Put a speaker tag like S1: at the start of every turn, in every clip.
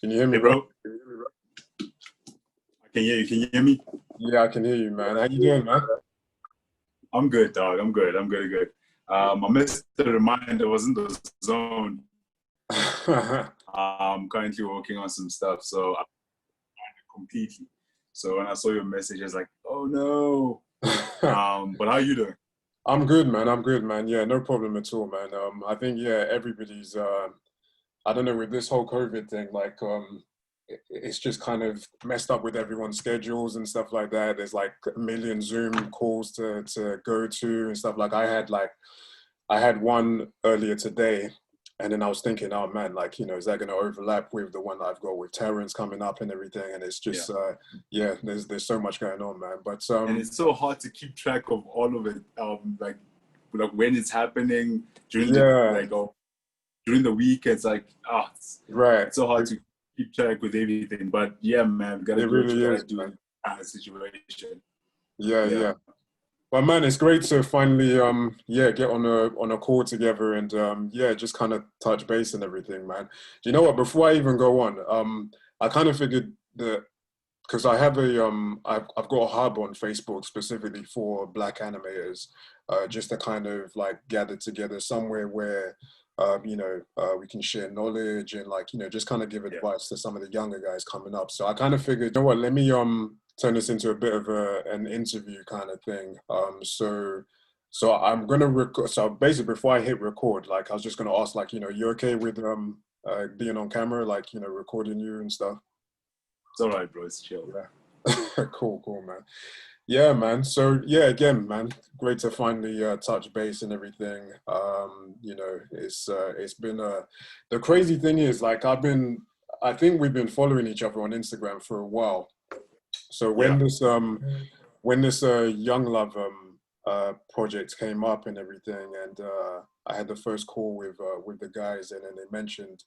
S1: Can you hear me,
S2: Hey, bro? I can hear you. Can you hear me?
S1: Yeah, I can hear you, man. How you doing, man?
S2: I'm good, dog. I'm good. Good. I missed the reminder. I was in the zone. I'm currently working on some stuff, so I'm completely. So when I saw your message, I was like, oh no. But how you doing?
S1: I'm good, man. I'm good, man. Yeah, no problem at all, man. I think, yeah, everybody's, I don't know, with this whole COVID thing, like, it's just kind of messed up with everyone's schedules and stuff like that. There's like a million Zoom calls to go to and stuff. I had one earlier today, and then I was thinking, oh man, like, you know, is that going to overlap with the one that I've got with Terence coming up and everything? And it's just, yeah, there's so much going on, man. But
S2: and it's so hard to keep track of all of it, like when it's happening during during the week. It's like, it's so hard to keep track with everything. But yeah, man, gotta do what you gotta do in kind of situation.
S1: Yeah. But man, it's great to finally get on a call together and just kind of touch base and everything, man. Do you know what? Before I even go on, I kind of figured that because I have I've got a hub on Facebook specifically for Black Animators, just to kind of like gather together somewhere where we can share knowledge and, like, you know, just kind of give advice to some of the younger guys coming up. So I kind of figured, you know what, let me turn this into a bit of an interview kind of thing. So I'm gonna record. So basically, before I hit record, like, I was just gonna ask, like, you know, you okay with being on camera, like, you know, recording you and stuff?
S2: It's all right, bro. It's chill.
S1: Yeah. Cool, man. Yeah, man. So yeah, again, man, great to finally touch base and everything. You know, it's been the crazy thing is, like, I think we've been following each other on Instagram for a while. So when this Young Love project came up and everything, and I had the first call with the guys, and then they mentioned,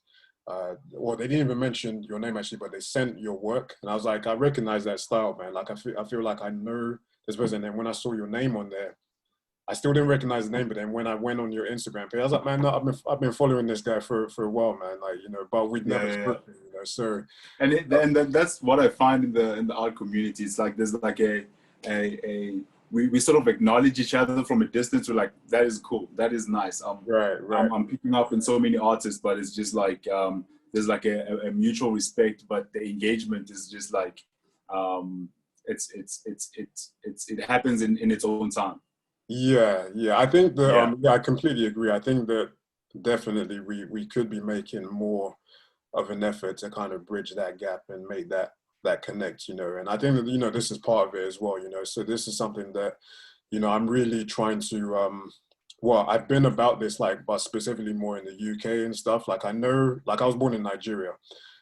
S1: well, they didn't even mention your name actually, but they sent your work, and I was like, I recognize that style, man. Like, I feel like I know this person. And when I saw your name on there, I still didn't recognize the name, but then when I went on your Instagram page, I was like, man, no, I've been following this guy for a while, man. Like, you know, but we've never spoken, you know. So,
S2: and that's what I find in the art community. It's like there's like we sort of acknowledge each other from a distance. We're like, that is cool, that is nice.
S1: Right.
S2: I'm picking up in so many artists, but it's just like there's like a mutual respect, but the engagement is just like it happens in its own time.
S1: Yeah. I think that I completely agree. I think that definitely we could be making more of an effort to kind of bridge that gap and make that connect, you know. And I think that, you know, this is part of it as well, you know. So this is something that, you know, I'm really trying to I've been about this, like, but specifically more in the UK and stuff. Like, I know, like, I was born in Nigeria,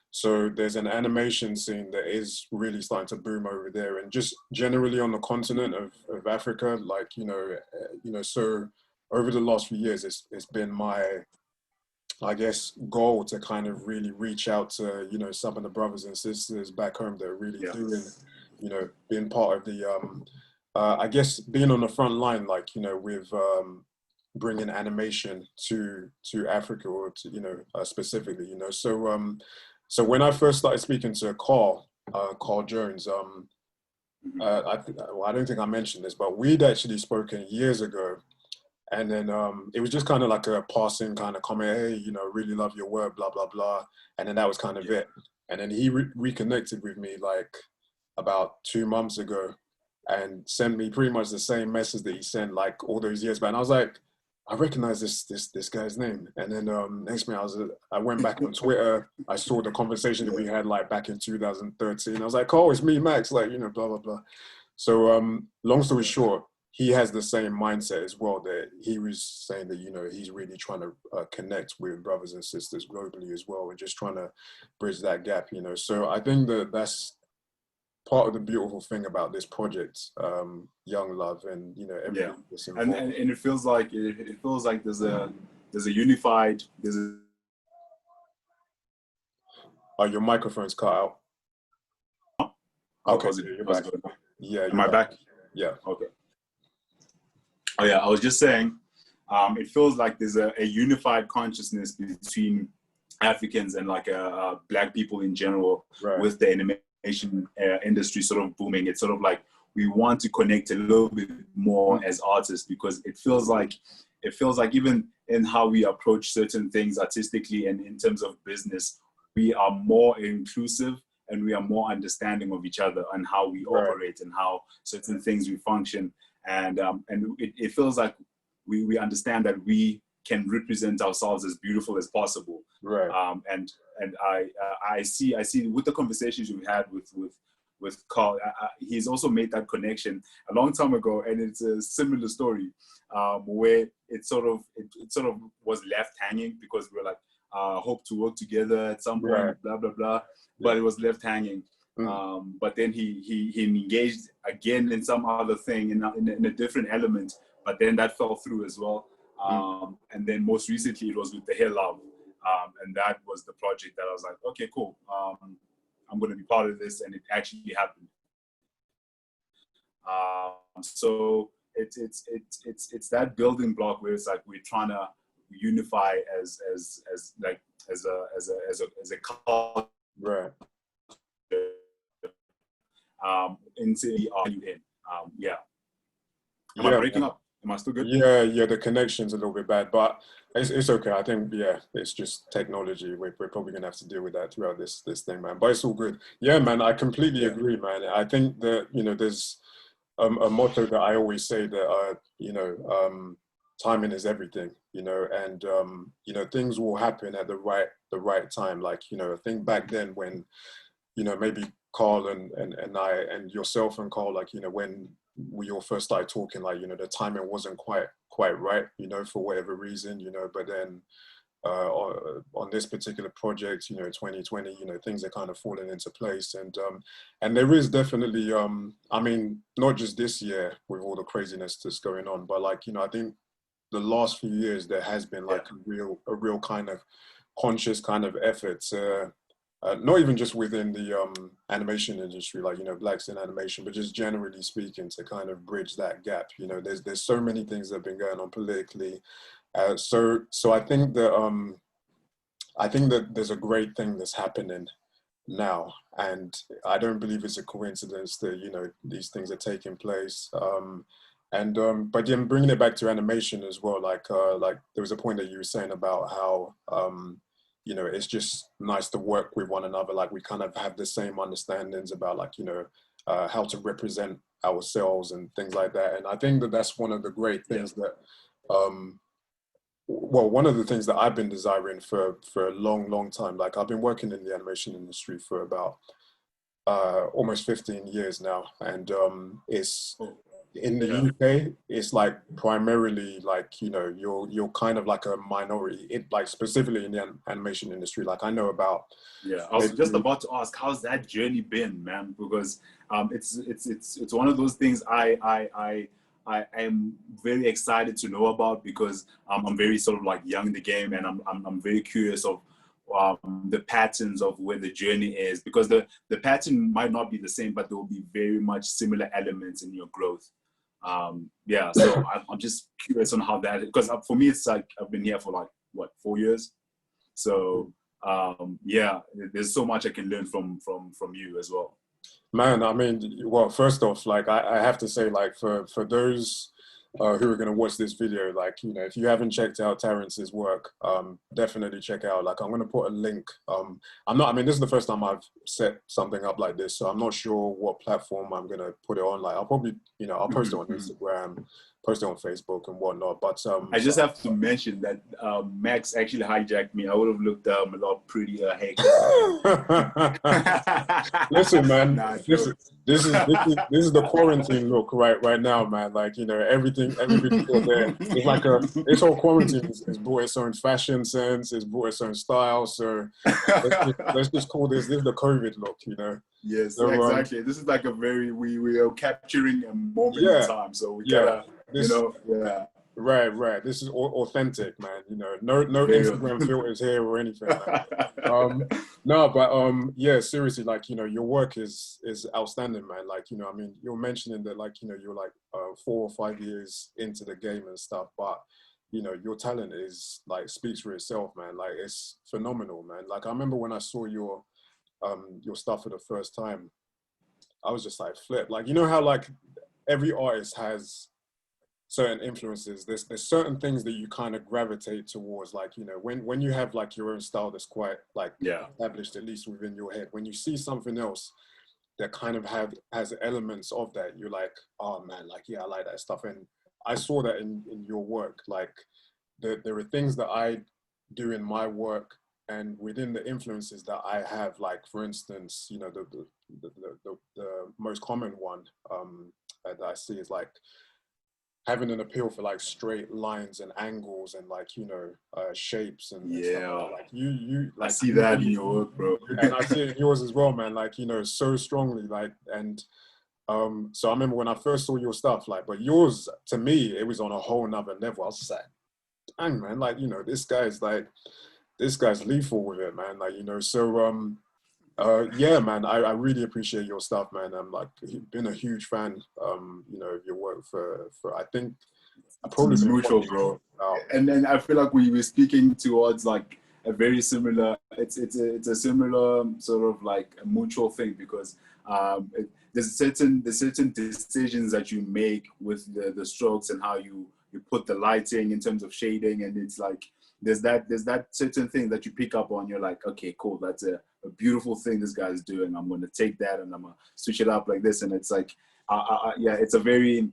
S1: so there's an animation scene that is really starting to boom over there, and just generally on the continent of Africa, like, you know, so over the last few years, it's been my, I guess, goal to kind of really reach out to, you know, some of the brothers and sisters back home that are really doing, you know, being part of the, I guess, being on the front line, like, you know, with bringing animation to Africa, or to, you know, specifically, you know. So when I first started speaking to Carl Jones, I don't think I mentioned this, but we'd actually spoken years ago. And then it was just kind of like a passing kind of comment, hey, you know, really love your work, blah, blah, blah. And then that was kind of it. And then he reconnected with me like about 2 months ago and sent me pretty much the same message that he sent like all those years back. And I was like, I recognize this guy's name. And then next thing I went back on Twitter. I saw the conversation that we had like back in 2013. I was like, oh, it's me, Max, like, you know, blah, blah, blah. So long story short, he has the same mindset as well, that he was saying that, you know, he's really trying to connect with brothers and sisters globally as well, and just trying to bridge that gap, you know. So I think that that's part of the beautiful thing about this project, Young Love, and, you know, everything that's involved.
S2: And it feels like there's a unified
S1: Oh, your microphone's cut out. Okay, you're back. Yeah,
S2: am I back?
S1: Yeah.
S2: Okay. Oh yeah, I was just saying, it feels like there's a unified consciousness between Africans and like Black people in general with the animation industry sort of booming. It's sort of like we want to connect a little bit more as artists, because it feels like even in how we approach certain things artistically and in terms of business, we are more inclusive and we are more understanding of each other and how we operate and how certain things we function. And it feels like we understand that we can represent ourselves as beautiful as possible. And I see with the conversations we've had with Carl, he's also made that connection a long time ago, and it's a similar story where it sort of was left hanging because we were like hope to work together at some point, blah blah blah, but it was left hanging. But then he engaged again in some other thing in a different element, but then that fell through as well. And then most recently it was with the Hair Love, and that was the project that I was like, okay, cool, I'm going to be part of this, and it actually happened. So it's that building block where it's like we're trying to unify as a culture. Into the Am I breaking up? Am I still good?
S1: Yeah, the connection's a little bit bad, but it's okay. I think, it's just technology. We're probably gonna have to deal with that throughout this thing, man. But it's all good. Yeah, man, I completely agree, man. I think that, there's a motto that I always say that, timing is everything, and, things will happen at the right time. Like, I think back then when, maybe Carl and I and yourself and Carl, like, when we all first started talking, like, the timing wasn't quite right, for whatever reason, but then on this particular project, 2020, things are kind of falling into place. And there is definitely, I mean, not just this year with all the craziness that's going on, but like, I think the last few years there has been like a real kind of conscious kind of effort to, not even just within the animation industry, like, Blacks in animation, but just generally speaking, to kind of bridge that gap. There's so many things that have been going on politically. So I think that there's a great thing that's happening now, and I don't believe it's a coincidence that, these things are taking place. But then bringing it back to animation as well, like there was a point that you were saying about how, it's just nice to work with one another. Like we kind of have the same understandings about like, how to represent ourselves and things like that. And I think that that's one of the great things that, well, one of the things that I've been desiring for a long time. Like I've been working in the animation industry for about almost 15 years now. And it's, in the UK, it's like primarily like, you're kind of like a minority, like specifically in the animation industry. Like I know about.
S2: Yeah, I was just about to ask, how's that journey been, man? Because it's one of those things I am very excited to know about, because I'm very sort of like young in the game, and I'm very curious of the patterns of where the journey is, because the pattern might not be the same, but there will be very much similar elements in your growth. So I'm just curious on how that, because for me it's like I've been here for like what, 4 years, so there's so much I can learn from you as well.
S1: Man, I mean, well, first off, like I have to say, like for those who are going to watch this video, like, if you haven't checked out Terence's work, definitely check out. Like I'm going to put a link. I mean, this is the first time I've set something up like this, so I'm not sure what platform I'm going to put it on. Like I'll probably, I'll post it on Instagram, post it on Facebook and whatnot. But
S2: I just have to mention that Max actually hijacked me. I would have looked a lot prettier. Hey,
S1: listen, man, this is the quarantine look right now, man. Like, everything there. It's like this whole quarantine has brought its own fashion sense. It's brought its own style. So let's just call this the COVID look,
S2: Yes, so, exactly. This is like a very we are capturing a moment in time. So we gotta.
S1: Right. This is authentic, man. No Instagram filters here or anything. No, but seriously, like, your work is outstanding, man. Like, I mean, you're mentioning that, like, you're like 4 or 5 years into the game and stuff, but you know, your talent is like speaks for itself, man. Like it's phenomenal, man. Like I remember when I saw your stuff for the first time, I was just like flip. Like, you know how like every artist has certain influences. There's certain things that you kind of gravitate towards. Like, you know, when you have like your own style that's quite like established, at least within your head, when you see something else that kind of has elements of that, you're like, oh man, like, yeah, I like that stuff. And I saw that in your work. Like there are things that I do in my work and within the influences that I have, like for instance, you know, the most common one that I see is like having an appeal for like straight lines and angles and like, you know, shapes and stuff like that. Like you like,
S2: I see that in your work, bro.
S1: And I see it in yours as well, man. Like, you know, so strongly, like, and so I remember when I first saw your stuff, like, but yours to me, it was on a whole nother level. I was just like, dang, man, like, you know, this guy's lethal with it, man. Like, you know, so yeah, man, I really appreciate your stuff, man. I'm like been a huge fan, you know, of your work for I think I probably been
S2: mutual, bro. And then I feel like we were speaking towards like a very similar. It's a similar sort of like a mutual thing because there's certain decisions that you make with the strokes and how you put the lighting in terms of shading, and it's like there's that certain thing that you pick up on. You're like, okay, cool, that's a beautiful thing this guy's doing. I'm going to take that and I'm going to switch it up like this, and it's like yeah, it's a very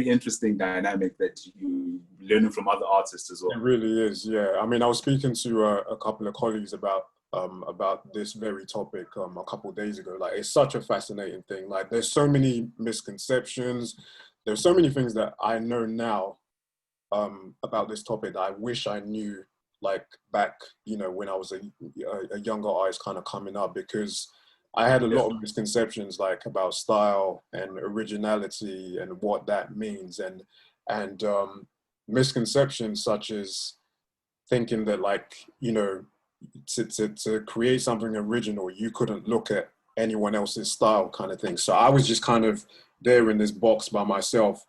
S2: interesting dynamic that you learning from other artists as well.
S1: It really is, yeah. I mean, I was speaking to a couple of colleagues about this very topic a couple of days ago. Like, it's such a fascinating thing. Like, there's so many misconceptions. There's so many things that I know now about this topic that I wish I knew like back, you know, when I was a younger artist kind of coming up, because I had a lot of misconceptions like about style and originality and what that means, and misconceptions such as thinking that, like, you know, to create something original, you couldn't look at anyone else's style kind of thing. So I was just kind of there in this box by myself,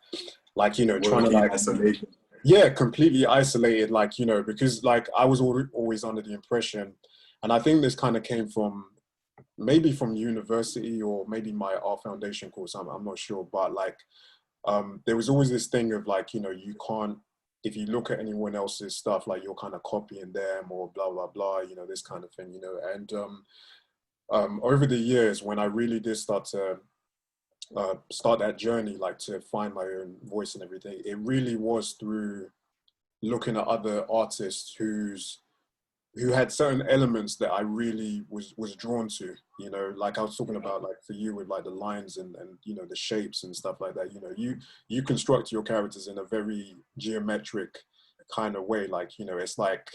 S1: like, you know, trying to like
S2: isolation.
S1: Yeah, completely isolated, like, you know, because like I was always under the impression, and I think this kind of came from maybe from university or maybe my art foundation course, I'm not sure, but like there was always this thing of like, you know, you can't, if you look at anyone else's stuff, like you're kind of copying them or blah blah blah, you know, this kind of thing, you know. And over the years, when I really did start that journey, like to find my own voice and everything, it really was through looking at other artists who had certain elements that I really was drawn to, you know, like I was talking about, like for you with like the lines and you know, the shapes and stuff like that. You know, you construct your characters in a very geometric kind of way, like, you know, it's like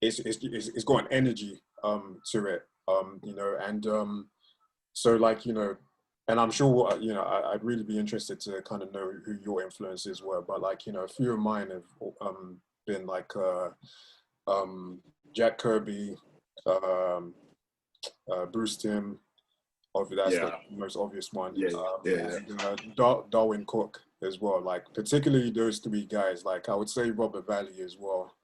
S1: it's got an energy to it, you know, and so like, you know, and I'm sure, you know, I'd really be interested to kind of know who your influences were, but like, you know, a few of mine have been like Jack Kirby, Bruce Timm, that's the most obvious one. And, Darwin Cook as well, like particularly those three guys. Like I would say Robert Valley as well,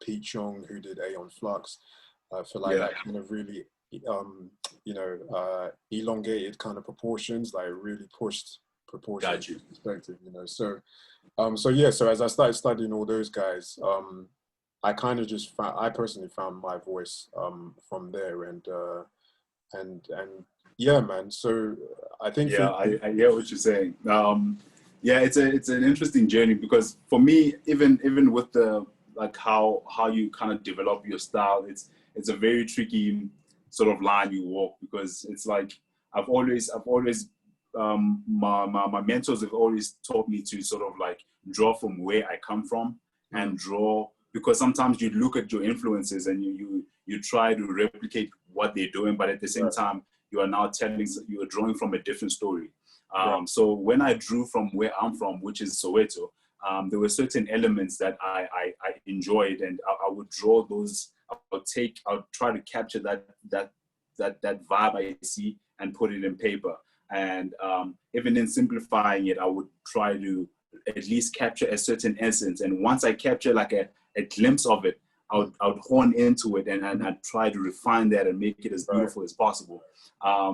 S1: Pete Chung, who did Aeon Flux, for like that kind of really you know, elongated kind of proportions, like really pushed proportions perspective, you know. So so yeah, so as I started studying all those guys, I kind of just I personally found my voice from there, and yeah, man. So I think
S2: I hear what you're saying. Yeah, it's an interesting journey, because for me, even with the like how you kind of develop your style, it's a very tricky sort of line you walk, because it's like I've always my mentors have always taught me to sort of like draw from where I come from and draw, because sometimes you look at your influences and you try to replicate what they're doing, but at the same time you are drawing from a different story. So when I drew from where I'm from, which is Soweto, there were certain elements that I enjoyed, and I would draw those. I'll try to capture that vibe I see and put it in paper. And even in simplifying it, I would try to at least capture a certain essence. And once I capture like a glimpse of it, I would hone into it and I'd try to refine that and make it as beautiful as possible.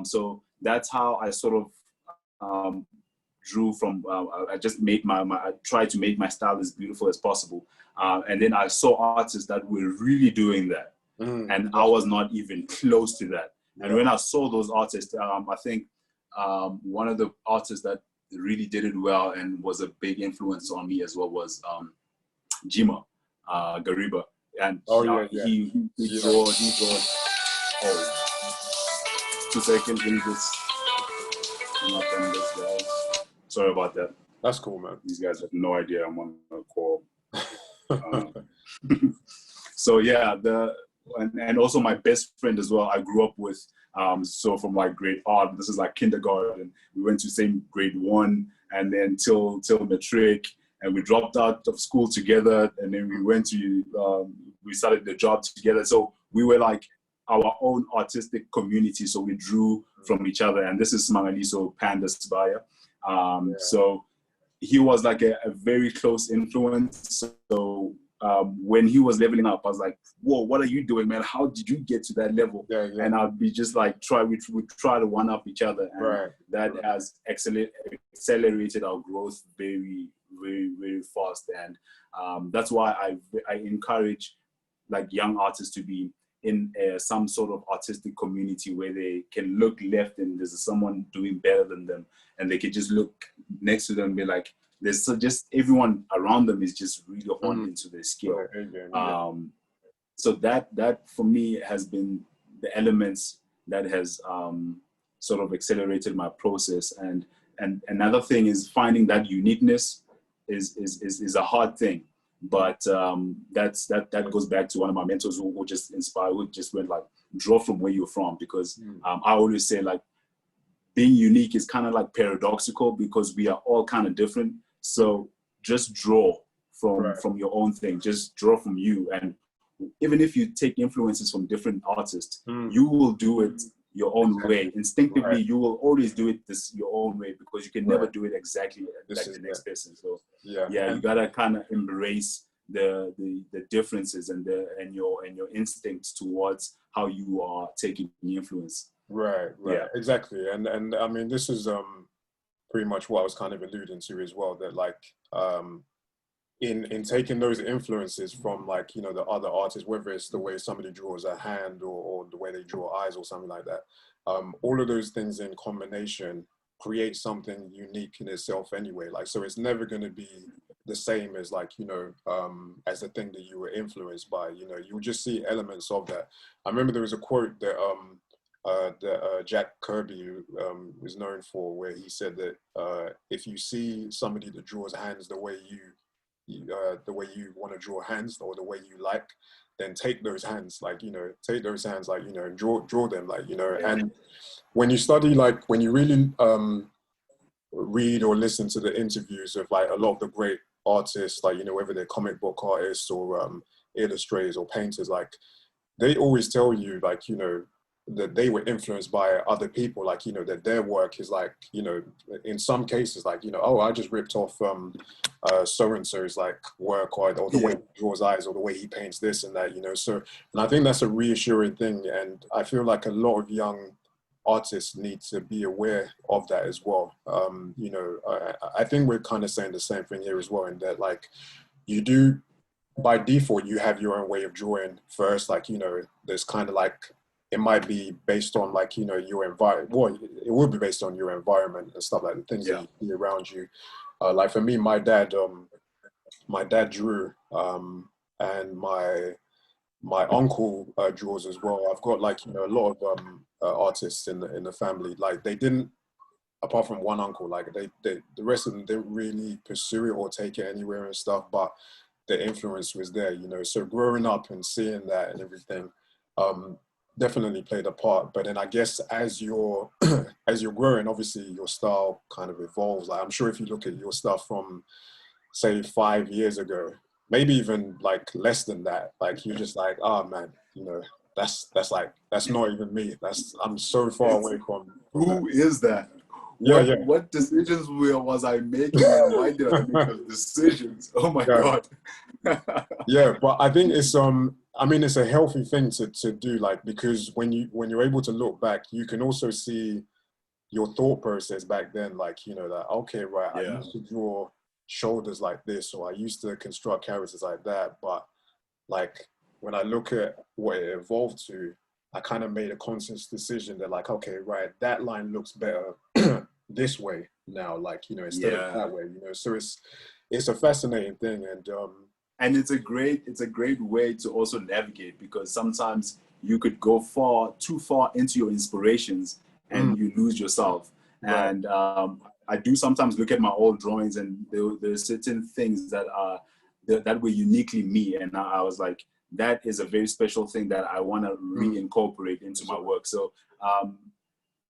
S2: So that's how I sort of drew from, I just made I tried to make my style as beautiful as possible. And then I saw artists that were really doing that. And I was not even close to that. And when I saw those artists, I think one of the artists that really did it well and was a big influence on me as well was Jima Gariba. And he draws. Oh, 2 seconds. Let me just hang up on this, guys. Sorry about that.
S1: That's cool, man.
S2: These guys have no idea I'm on a call. So yeah, and also my best friend as well, I grew up with. So from like grade this is like kindergarten, we went to same grade 1 and then till matric, and we dropped out of school together, and then we went to we started the job together. So we were like our own artistic community, so we drew from each other. And this is Mangaliso Panda Sibaya. So he was like a very close influence. So when he was leveling up, I was like, whoa, what are you doing, man? How did you get to that level? And I'd be just like, we try to one up each other. And that has accelerated our growth very, very, very fast. And that's why I encourage like young artists to be in some sort of artistic community where they can look left and there's someone doing better than them, and they can just look next to them and be like, there's just everyone around them is just really honed into their skill. So that for me has been the elements that has sort of accelerated my process. And another thing is finding that uniqueness is a hard thing. But that goes back to one of my mentors who just inspired, who just went like, draw from where you're from, because I always say like being unique is kind of like paradoxical because we are all kind of different. So just draw from your own thing, just draw from you. And even if you take influences from different artists, you will do it your own way. Instinctively, you will always do it your own way, because you can never do it exactly like the next person. So you gotta kind of embrace the differences and your instincts towards how you are taking the influence.
S1: Exactly. And I mean, this is pretty much what I was kind of alluding to as well, that like in taking those influences from like, you know, the other artists, whether it's the way somebody draws a hand or the way they draw eyes or something like that, all of those things in combination create something unique in itself anyway. Like, so it's never going to be the same as like, you know, as the thing that you were influenced by. You know, you'll just see elements of that. I remember there was a quote that Jack Kirby was known for, where he said that if you see somebody that draws hands the way you want to draw hands, or the way you like, then take those hands, like, you know, take those hands, like, you know, and draw them, like, you know. And when you study, like, when you really read or listen to the interviews of like a lot of the great artists, like, you know, whether they're comic book artists or illustrators or painters, like, they always tell you, like, you know, that they were influenced by other people, like, you know, that their work is like, you know, in some cases, like, you know, oh, I just ripped off so-and-so's like work, or the way he draws eyes, or the way he paints this and that, you know. So, and I think that's a reassuring thing, and I feel like a lot of young artists need to be aware of that as well. You know, I think we're kind of saying the same thing here as well, in that like, you do, by default, you have your own way of drawing first, like, you know, there's kind of like, it might be based on like, you know, your environment. Well, it will be based on your environment and stuff, like the things that you see around you. Like for me, my dad drew, and my uncle draws as well. I've got like, you know, a lot of artists in the family. Like they didn't, apart from one uncle, like the rest of them didn't really pursue it or take it anywhere and stuff, but the influence was there, you know. So growing up and seeing that and everything, definitely played a part. But then I guess as you're as you're growing, obviously your style kind of evolves. Like I'm sure if you look at your stuff from say 5 years ago, maybe even like less than that, like you're just like, oh man, you know, that's not even me. I'm so far away from
S2: who
S1: that.
S2: is that? what decisions was I making, and why did I make those decisions? Oh my God.
S1: Yeah, but I think it's I mean, it's a healthy thing to do, like, because when you're able to look back, you can also see your thought process back then, like, you know, that, okay, right, I used to draw shoulders like this, or I used to construct characters like that, but like when I look at what it evolved to, I kind of made a conscious decision that, like, okay, right, that line looks better this way now, like, you know, instead of that way, you know. So it's a fascinating thing,
S2: and it's a great way to also navigate, because sometimes you could go too far into your inspirations and you lose yourself.
S1: Right.
S2: And I do sometimes look at my old drawings, and there's certain things that were uniquely me, and I was like, that is a very special thing that I want to reincorporate into my work. So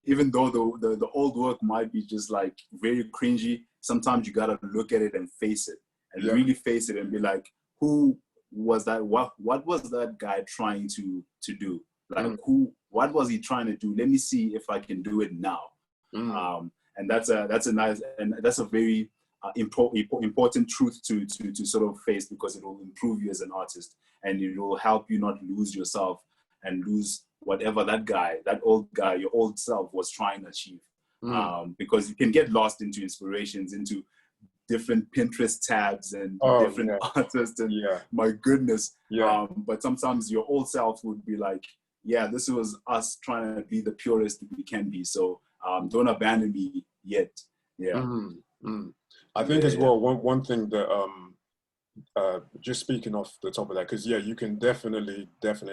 S2: even though the old work might be just like very cringy, sometimes you gotta look at it and face it, and really face it and be like, who was that? What was that guy trying to do? Like, what was he trying to do? Let me see if I can do it now. And that's a very important truth to sort of face, because it will improve you as an artist, and it will help you not lose yourself and lose whatever that old guy, your old self was trying to achieve. Because you can get lost into inspirations, into different Pinterest tabs and different artists, and my goodness. But sometimes your old self would be like, yeah, this was us trying to be the purest we can be. So don't abandon me yet.
S1: I think as well, one thing that just speaking off the top of that, because you can definitely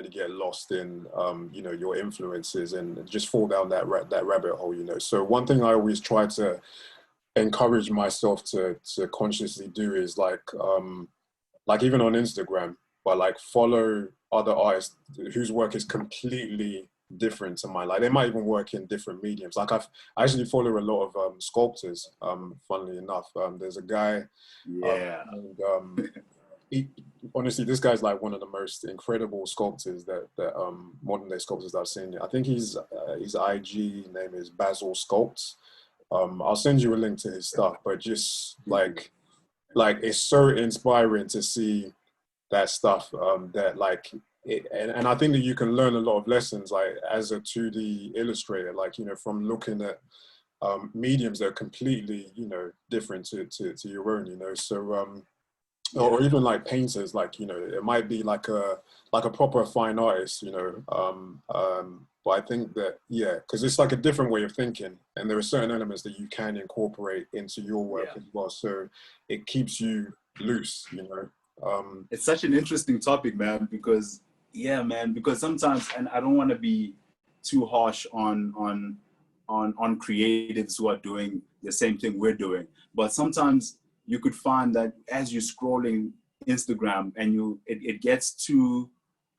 S1: get lost in you know, your influences and just fall down that rabbit hole, you know. So one thing I always try to encourage myself to consciously do is like even on Instagram, but like follow other artists whose work is completely different to mine. Like they might even work in different mediums. Like I actually follow a lot of sculptors, funnily enough. There's a guy honestly, this guy's like one of the most incredible sculptors that modern day sculptors that I've seen. I think his IG name is Basil Sculpts. I'll send you a link to his stuff, but just like it's so inspiring to see that stuff, that like and I think that you can learn a lot of lessons, like as a 2D illustrator, like, you know, from looking at mediums that are completely, you know, different to your own, you know. So or even like painters, like, you know, it might be like a proper fine artist, you know. But I think that, because it's like a different way of thinking, and there are certain elements that you can incorporate into your work as well. So it keeps you loose, you know.
S2: It's such an interesting topic, man, because sometimes, and I don't want to be too harsh on creatives who are doing the same thing we're doing, but sometimes you could find that as you're scrolling Instagram and it gets too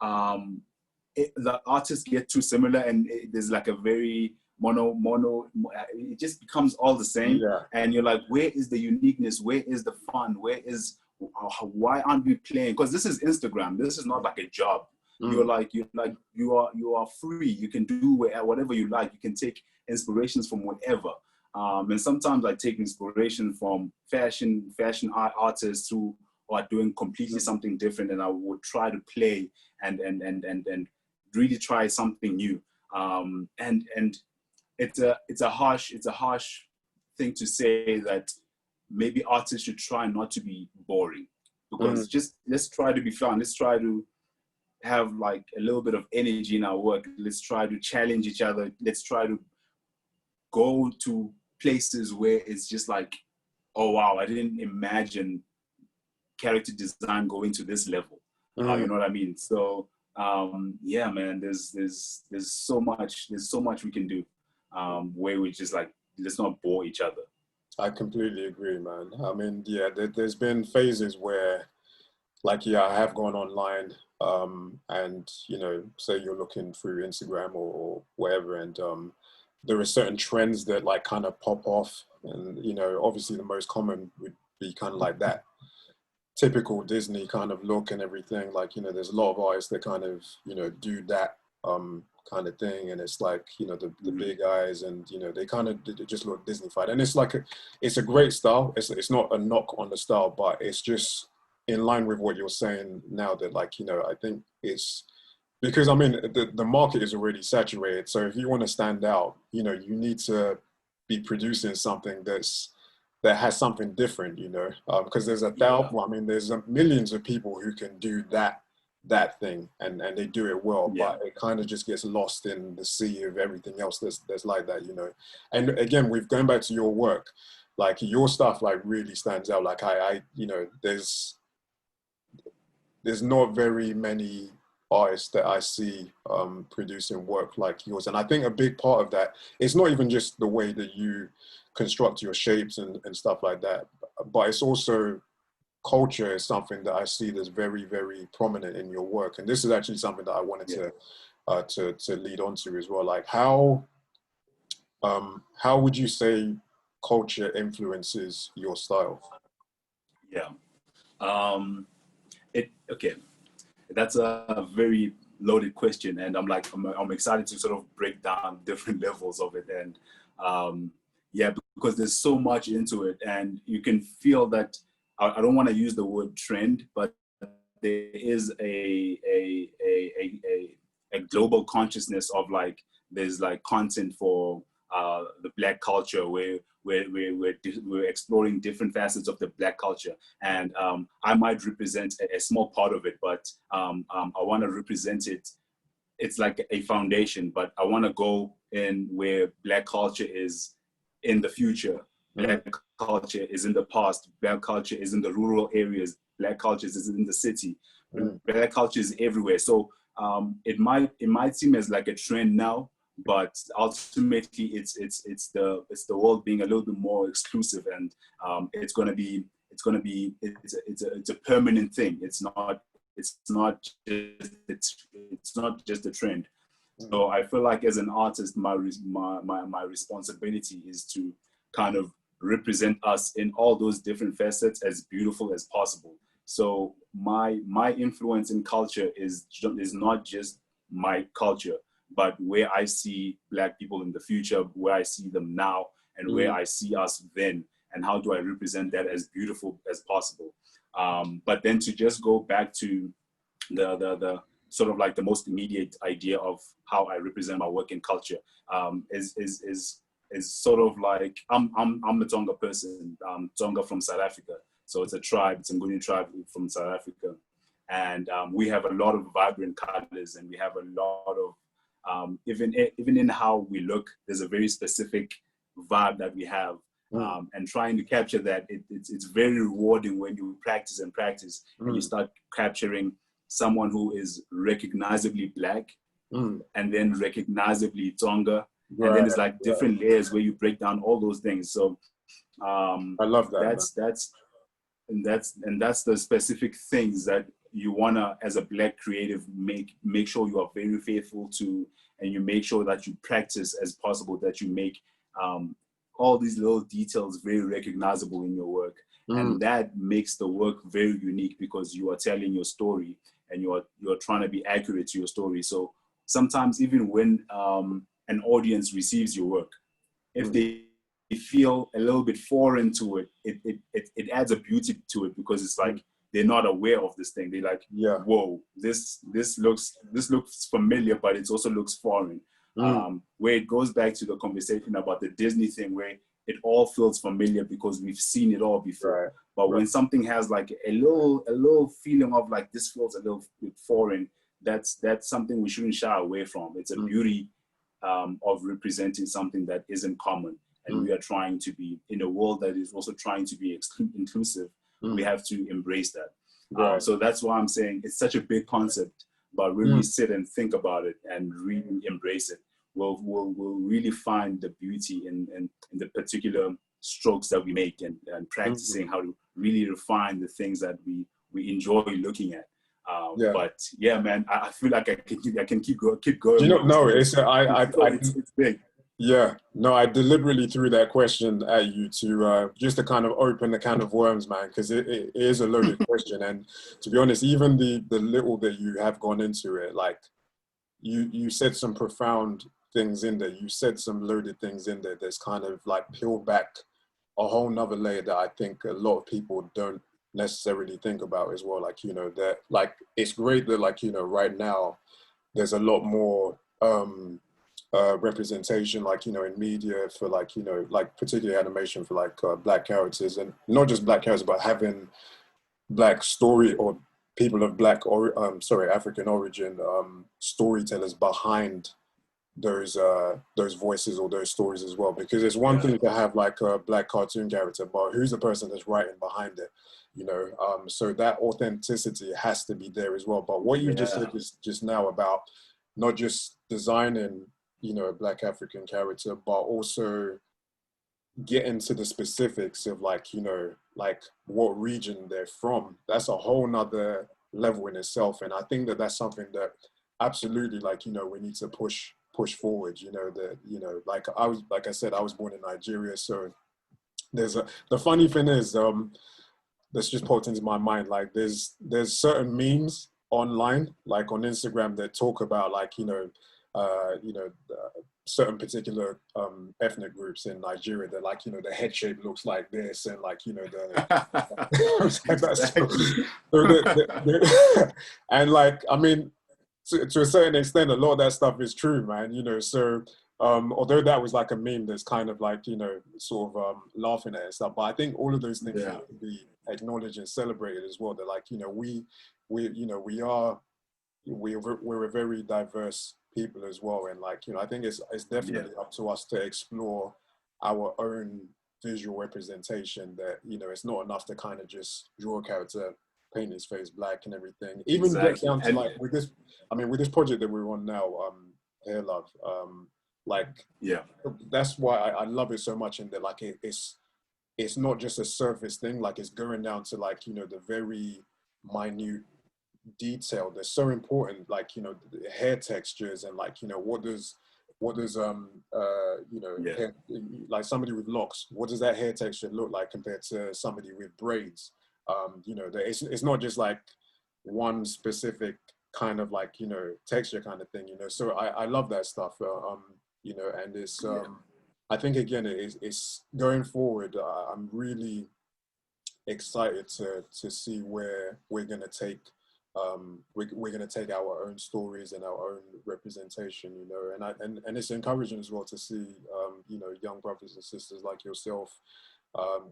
S2: the artists get too similar, and there's like a very mono, it just becomes all the same. And you're like, where is the uniqueness? Where is the fun? Why aren't we playing? Because this is Instagram. This is not like a job. You are free. You can do whatever you like. You can take inspirations from whatever. And sometimes I take inspiration from fashion artists who are doing completely something different, and I would try to play and really try something new. And it's a harsh thing to say that maybe artists should try not to be boring, because just let's try to be fun. Let's try to have like a little bit of energy in our work. Let's try to challenge each other. Let's try to go to places where it's just like, oh wow, I didn't imagine character design going to this level. You know what I mean? So man, there's so much we can do, where we just like, let's not bore each other.
S1: I completely agree, man. I mean, there's been phases where, like, I have gone online, and, you know, say you're looking through Instagram or whatever, and there are certain trends that like kind of pop off, and, you know, obviously the most common would be kind of like that typical Disney kind of look and everything. Like, you know, there's a lot of artists that kind of, you know, do that kind of thing, and it's like, you know, the big eyes, and you know, they kind of just look Disney-fied, and it's like it's a great style. It's not a knock on the style, but it's just in line with what you're saying now, that like, you know, I think it's because, I mean, the market is already saturated, so if you want to stand out, you know, you need to be producing something that has something different, you know, because there's well, I mean, there's millions of people who can do that thing, and they do it well, but it kind of just gets lost in the sea of everything else that's like that, you know. And again, we've gone back to your work, like your stuff like really stands out. Like I you know, there's not very many artists that I see producing work like yours, and I think a big part of that is not even just the way that you construct your shapes and stuff like that, but it's also culture is something that I see that's very, very prominent in your work. And this is actually something that I wanted to lead on to as well. Like how would you say culture influences your style?
S2: Yeah. Okay. That's a very loaded question. And I'm excited to sort of break down different levels of it. And yeah, because there's so much into it, and you can feel that, I don't want to use the word trend, but there is a global consciousness of like, there's like content for the Black culture where we're exploring different facets of the Black culture. And I might represent a small part of it, but I want to represent it. It's like a foundation, but I want to go in where Black culture is in the future. Black culture is in the past. Black culture is in the rural areas. Black culture is in the city. Black culture is everywhere. So it might seem as like a trend now, but ultimately it's the world being a little bit more exclusive, and it's a permanent thing. It's not just a trend. So I feel like as an artist, my responsibility is to kind of represent us in all those different facets as beautiful as possible. So my influence in culture is not just my culture, but where I see Black people in the future, where I see them now, and where I see us then, and how do I represent that as beautiful as possible. But then to just go back to the sort of like the most immediate idea of how I represent my work in culture, is sort of like, I'm a Tonga person, Tonga from South Africa. So it's a tribe, it's a Nguni tribe from South Africa. And we have a lot of vibrant colors, and we have a lot of, even in how we look, there's a very specific vibe that we have. And trying to capture that, it's very rewarding when you practice and you start capturing someone who is recognizably Black, and then recognizably Tonga. And then it's like different layers where you break down all those things. So
S1: I love that.
S2: That's the specific things that you wanna, as a Black creative, make sure you are very faithful to, and you make sure that you practice as possible, that you make all these little details very recognizable in your work. And that makes the work very unique, because you are telling your story, and you're trying to be accurate to your story. So sometimes even when an audience receives your work, if they feel a little bit foreign to it, it adds a beauty to it, because it's like they're not aware of this thing. They're like, whoa, this looks familiar, but it also looks foreign. Where it goes back to the conversation about the Disney thing, where it all feels familiar because we've seen it all before. But when something has like a little feeling of like, this feels a little bit foreign, that's something we shouldn't shy away from. It's a beauty of representing something that isn't common. And we are trying to be, in a world that is also trying to be inclusive, we have to embrace that. So that's why I'm saying it's such a big concept, but when we sit and think about it and really embrace it, we'll really find the beauty in the particular strokes that we make, and practicing how to really refine the things that we enjoy looking at. But yeah, man, I feel like I can keep going.
S1: You know, no, it's
S2: big.
S1: Yeah, no, I deliberately threw that question at you to just to kind of open the can of worms, man, because it is a loaded question. And to be honest, even the little that you have gone into it, like you said some profound things in there. You said some loaded things in there. There's kind of like peeled back a whole nother layer that I think a lot of people don't necessarily think about as well. Like, you know, that like, it's great that like, you know, right now there's a lot more representation, like, you know, in media for like, you know, like particularly animation for like Black characters, and not just Black characters, but having Black story or people of Black or African origin storytellers behind those voices or those stories as well. Because it's one thing to have like a Black cartoon character, but who's the person that's writing behind it, you know? So that authenticity has to be there as well. But what you just said just now about not just designing, you know, a Black African character, but also get into the specifics of like, you know, like what region they're from. That's a whole nother level in itself. And I think that that's something that absolutely, like, you know, we need to push forward, you know, that, you know, like I said, I was born in Nigeria. So the funny thing is, that's just popped into my mind. Like there's certain memes online, like on Instagram, that talk about like, you know, certain particular ethnic groups in Nigeria that, like, you know, the head shape looks like this, and like, you know, and like, I mean, to a certain extent, a lot of that stuff is true, man, you know. So although that was like a meme that's kind of like, you know, sort of laughing at it and stuff, but I think all of those things need to be acknowledged and celebrated as well. That like, you know, we're a very diverse people as well, and like, you know, I think it's definitely up to us to explore our own visual representation. That, you know, it's not enough to kind of just draw a character, paint his face black and everything. Even get down to like with this project that we're on now, Hair Love, like that's why I love it so much, in that like it's not just a surface thing. Like it's going down to like, you know, the very minute detail that's so important, like, you know, the hair textures, and like, you know, what does you know, hair, like somebody with locks, what does that hair texture look like compared to somebody with braids? You know, it's not just like one specific kind of like, you know, texture kind of thing, you know. So I love that stuff, you know, and it's I think again it's going forward, I'm really excited to see where we're going to take we're going to take our own stories and our own representation, you know. And it's encouraging as well to see you know, young brothers and sisters like yourself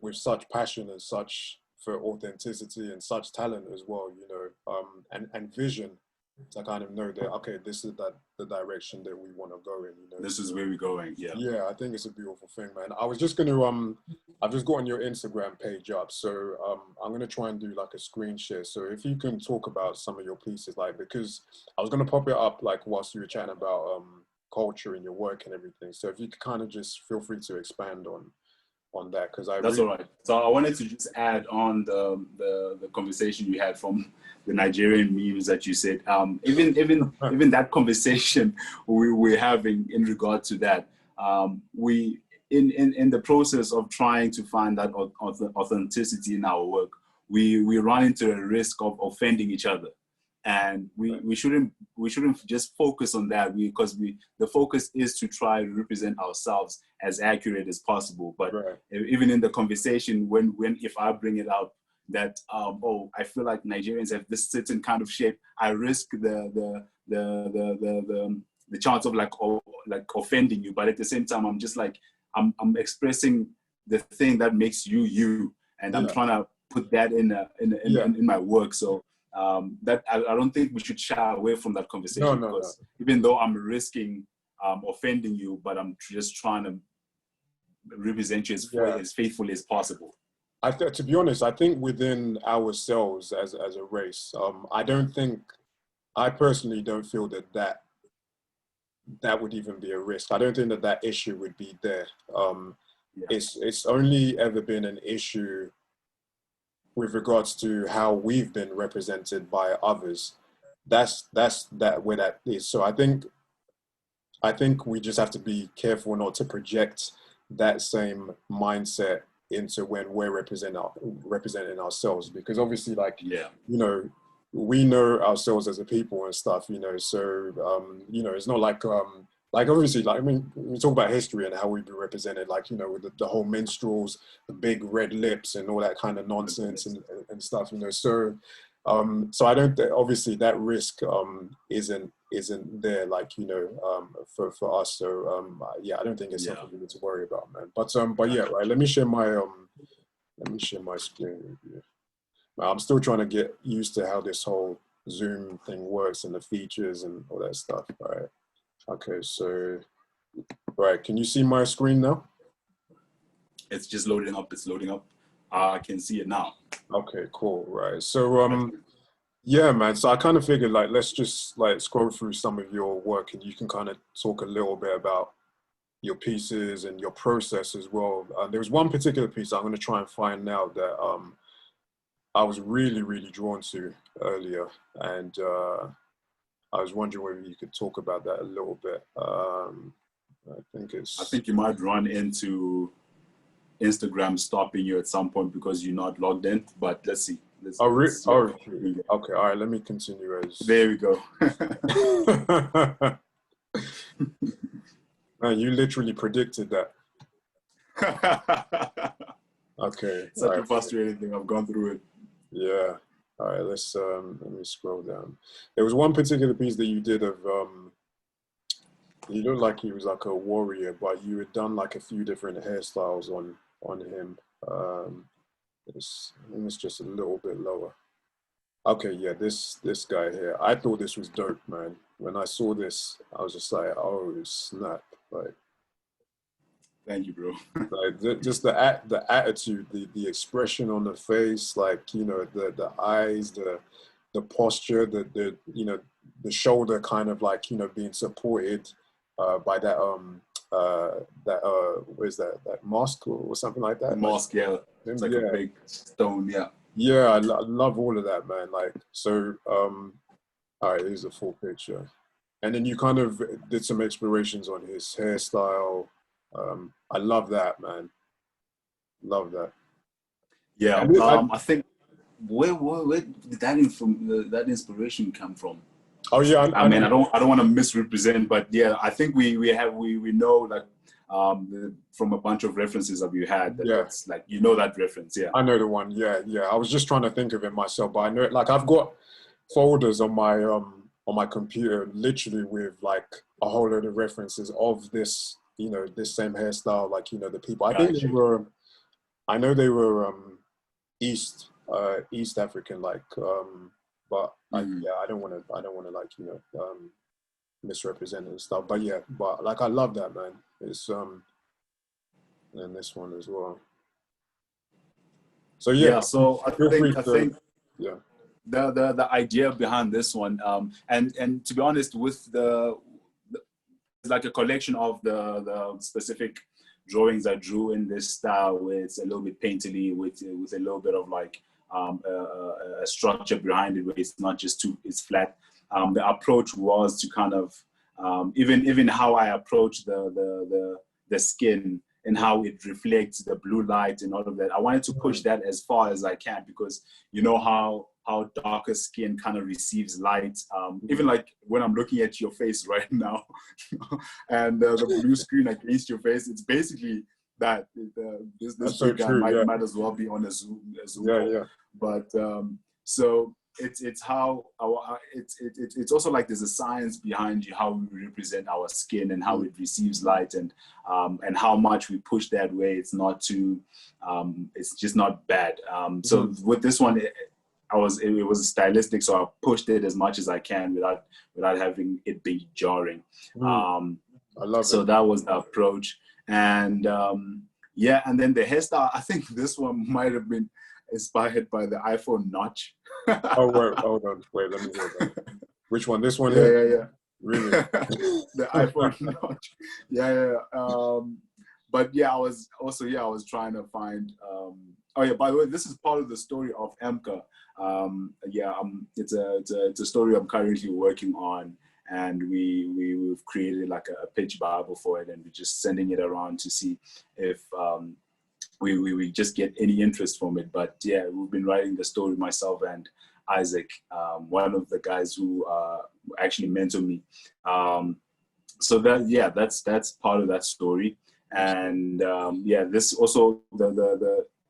S1: with such passion and such for authenticity and such talent as well, you know, and vision to kind of know that, okay, this is the direction that we want to go in, you know.
S2: This is where we're going.
S1: Yeah, I think it's a beautiful thing, man. I was just going to I've just gotten your Instagram page up, so I'm going to try and do like a screen share. So if you can talk about some of your pieces, like, because I was going to pop it up like whilst you were chatting about culture in your work and everything. So if you could kind of just feel free to expand on that, because
S2: that's all right. So I wanted to just add on the conversation you had from the Nigerian memes that you said. Even that conversation we're having in regard to that, we in the process of trying to find that authenticity in our work, we run into a risk of offending each other. And we shouldn't just focus on that, because the focus is to try to represent ourselves as accurate as possible. But even in the conversation, when if I bring it up that I feel like Nigerians have this certain kind of shape, I risk the chance of like offending you. But at the same time, I'm just like I'm expressing the thing that makes you, and I'm trying to put that in my work. So. That I don't think we should shy away from that conversation, because even though I'm risking offending you, but I'm just trying to represent you as faithfully as possible.
S1: To be honest, I think within ourselves as a race, I personally don't feel that would even be a risk. I don't think that issue would be there. It's only ever been an issue with regards to how we've been represented by others. That's where that is. So I think we just have to be careful not to project that same mindset into when we're representing ourselves, because obviously, like, you know, we know ourselves as a people and stuff, you know, so, you know, it's not like obviously, like, I mean, we talk about history and how we've been represented, like, you know, with the whole minstrels, the big red lips and all that kind of nonsense and stuff, you know, so, so I don't, obviously that risk isn't there, like, you know, for us, so, yeah, I don't think it's something we need to worry about, man, but yeah, right, let me share my screen with you. I'm still trying to get used to how this whole Zoom thing works and the features and all that stuff, all right. Okay, so, right, can you see my screen now?
S2: It's just loading up, it's loading up. I can see it now.
S1: Okay, cool, right. So, yeah, man, so I kind of figured, like, let's just, like, scroll through some of your work and you can kind of talk a little bit about your pieces and your process as well. There was one particular piece I'm going to try and find now that I was really, really drawn to earlier, and I was wondering whether you could talk about that a little bit. I
S2: think you might run into Instagram stopping you at some point because you're not logged in, but let's see.
S1: Okay, all right, let me continue as...
S2: There we go.
S1: Man, you literally predicted that. Okay.
S2: Such a frustrating thing, I've gone through it.
S1: Yeah. All right, let me scroll down. There was one particular piece that you did of, he looked like he was like a warrior, but you had done like a few different hairstyles on him. I think it's just a little bit lower. Okay, yeah, this guy here. I thought this was dope, man. When I saw this, I was just like, oh snap! Like,
S2: thank you, bro.
S1: Like just the attitude, the expression on the face, like, you know, the eyes, the posture, the you know, the shoulder kind of like, you know, being supported by that what is that mask or something like that?
S2: Mask, yeah. It's like a big stone, yeah.
S1: Yeah, I love all of that, man. Like, so, all right, here's a full picture. And then you kind of did some explorations on his hairstyle. I love that, man. Love that.
S2: Yeah, I think, where did that inspiration come from?
S1: Oh yeah,
S2: I mean, I don't want to misrepresent, but yeah, I think we know that from a bunch of references that we had, that's like, you know, that reference. Yeah,
S1: I know the one. Yeah, I was just trying to think of it myself, but I know it. Like, I've got folders on my computer, literally with like a whole load of references of this, you know, this same hairstyle. Like, you know, the people. I think they were. I know they were East African, like, but yeah, I don't want to like, you know, misrepresent and stuff. But yeah, but like, I love that, man. It's and this one as well. So yeah,
S2: so I think yeah, the idea behind this one, and to be honest, with it's like a collection of the specific drawings I drew in this style, where it's a little bit painterly with a little bit of like a structure behind it, where it's not just it's flat. The approach was to kind of even how I approach the skin and how it reflects the blue light and all of that. I wanted to push that as far as I can, because you know how darker skin kind of receives light. Even like when I'm looking at your face right now, and the blue screen against your face, it's basically that. This
S1: so
S2: guy might as well be on a Zoom
S1: yeah.
S2: But so it's how it's also like there's a science behind how we represent our skin and how it receives light, and how much we push that way. It's not too it's just not bad. So with this one, it was stylistic, so I pushed it as much as I can without having it be jarring.
S1: I love it.
S2: So that was the approach. And yeah, and then the hairstyle, I think this one might have been inspired by the iPhone notch.
S1: Oh wait, hold on, wait, let me hear that. Which one? This one
S2: here? Yeah.
S1: Really?
S2: The iPhone notch. Yeah. But yeah, I was trying to find. Oh yeah, by the way, this is part of the story of Emka. It's a story I'm currently working on, and we've created like a pitch bible for it, and we're just sending it around to see if we just get any interest from it. But yeah, we've been writing the story myself and Isaac, one of the guys who actually mentored me. So that's part of that story. And this also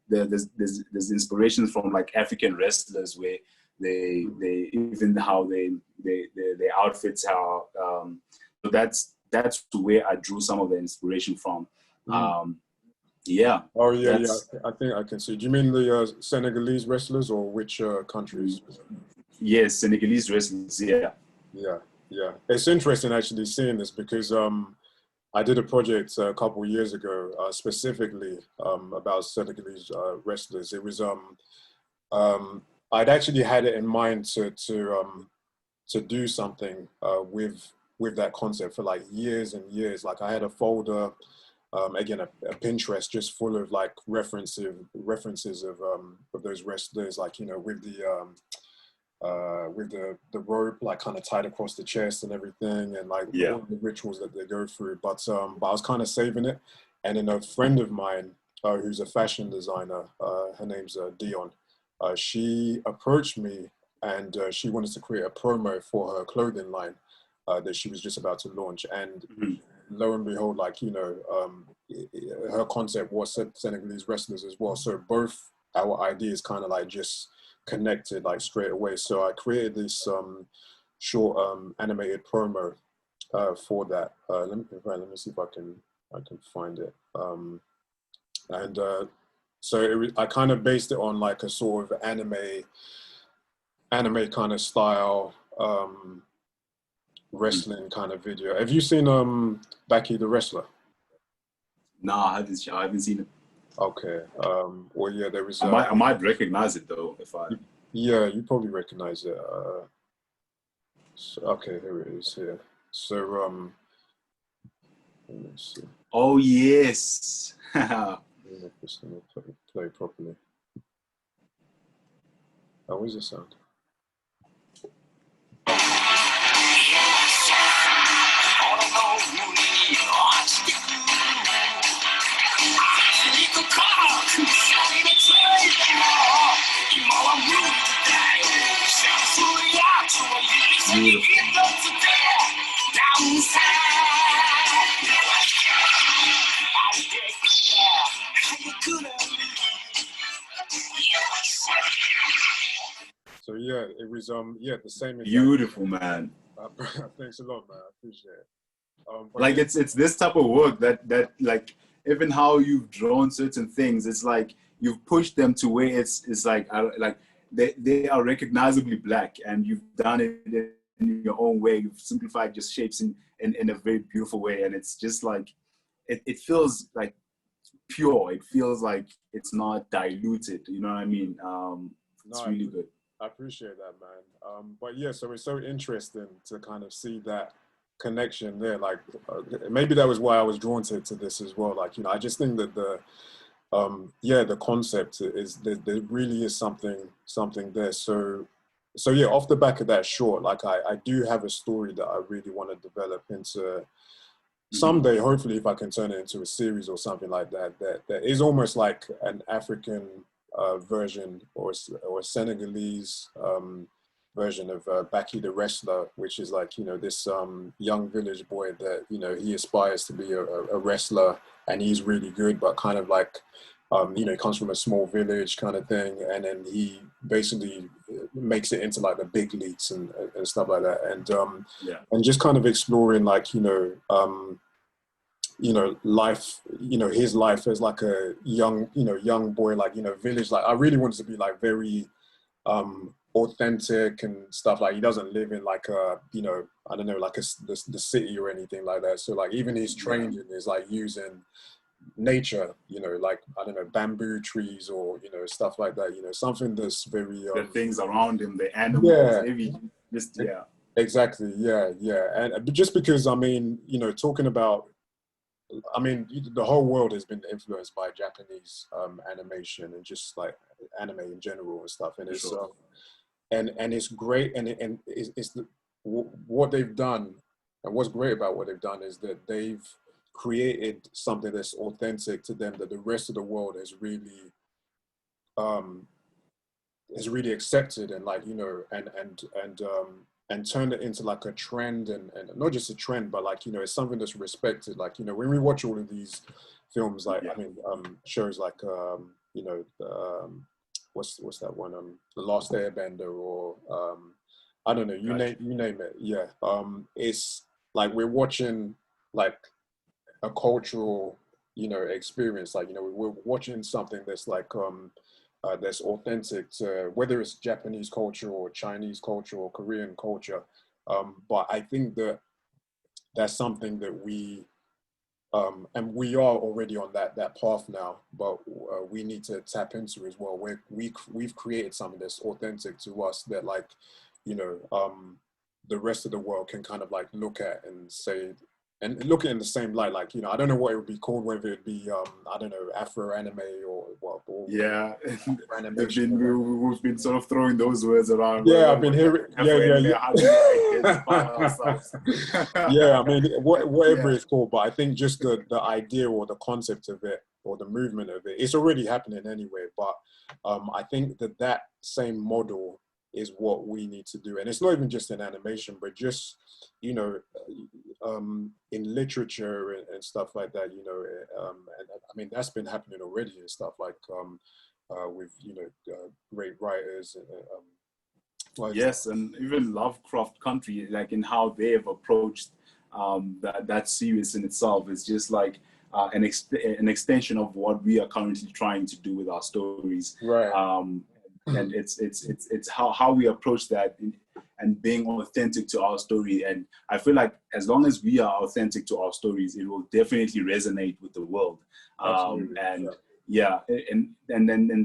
S2: there's inspirations from like African wrestlers where they even how their outfits how so that's where I drew some of the inspiration from. Yeah.
S1: Oh yeah, yeah. I think I can see. Do you mean the Senegalese wrestlers or which countries?
S2: Yes, Senegalese wrestlers. Yeah.
S1: Yeah, yeah. It's interesting actually seeing this because I did a project a couple of years ago specifically about Senegalese wrestlers. It was I'd actually had it in mind to do something with that concept for like years and years. Like I had a folder, again a Pinterest just full of like references of those wrestlers, like with the rope like kind of tied across the chest and everything, and like all the rituals that they go through. But I was kind of saving it, and then a friend of mine who's a fashion designer, her name's Dion. She approached me and she wanted to create a promo for her clothing line that she was just about to launch. And lo and behold, like, her concept was Senegalese wrestlers as well. So both our ideas kind of like just connected like straight away. So I created this short animated promo for that. Let me see if I can find it. So I kind of based it on like a sort of anime kind of style wrestling kind of video. Have you seen Becky the Wrestler?
S2: No, I haven't seen it.
S1: Okay. Well, yeah, there was.
S2: I might recognize it though if I.
S1: Yeah, you probably recognize it. So, okay, here it is. Here. So let me see.
S2: Oh yes.
S1: I don't know if it's gonna play properly. How is the sound? So yeah, it was the same.
S2: Beautiful, man.
S1: Thanks a lot, man. I appreciate it.
S2: Like it's this type of work that like even how you've drawn certain things, it's like you've pushed them to where it's like they are recognizably Black, and you've done it in your own way. You've simplified just shapes in a very beautiful way, and it's just like it feels like pure. It feels like it's not diluted. You know what I mean? It's really good.
S1: I appreciate that, man. But yeah, so it's so interesting to kind of see that connection there. Like maybe that was why I was drawn to this as well. Like, I just think that the concept is there really is something there. So yeah, off the back of that short, like I do have a story that I really want to develop into someday, hopefully, if I can turn it into a series or something like that, that is almost like an African version or a Senegalese version of Baki the Wrestler, which is like, this young village boy that, he aspires to be a wrestler, and he's really good, but kind of like, he comes from a small village kind of thing. And then he basically makes it into like the big leagues and stuff like that. And just kind of exploring like, life, his life as like a young boy, like, village. Like I really wanted to be like very authentic and stuff. Like he doesn't live in like a, I don't know, like the city or anything like that. So like even his training is like using nature, like, I don't know, bamboo trees or, stuff like that, something that's very...
S2: the things around him, the animals, maybe just,
S1: Exactly, yeah. And just because, I mean, talking about, I mean, the whole world has been influenced by Japanese animation and just like anime in general and stuff. And it's and it's great. And it's what they've done, and what's great about what they've done is that they've created something that's authentic to them that the rest of the world has really is really accepted and like, you know, and turned it into like a trend, and not just a trend, but like, you know, it's something that's respected. Like, you know, when we watch all of these films, like, I mean, shows like, you know, what's that one? The Last Airbender, or I don't know, you name it. Yeah. It's like we're watching like a cultural, you know, experience. Like, you know, we're watching something that's like that's authentic to whether it's Japanese culture or Chinese culture or Korean culture. But I think that that's something that and we are already on that path now, but we need to tap into as well. We've created something that's authentic to us, that like, you know, the rest of the world can kind of like look at and say, and look at it in the same light. Like, you know, I don't know what it would be called, whether it be I don't know, Afro anime or what.
S2: Yeah, we've been sort of throwing those words around.
S1: Yeah, I've been hearing. Yeah.
S2: How do we identify ourselves?
S1: Yeah, I mean, whatever it's called, but I think just the idea or the concept of it or the movement of it, it's already happening anyway. But I think that same model is what we need to do, and it's not even just in animation, but just, you know, in literature and stuff like that. You know, and I mean, that's been happening already and stuff like with, you know, great writers.
S2: Yes, and even Lovecraft Country, like in how they have approached that series in itself, is just like an extension of what we are currently trying to do with our stories.
S1: Right.
S2: And it's how we approach that and being authentic to our story. And I feel like as long as we are authentic to our stories, it will definitely resonate with the world. And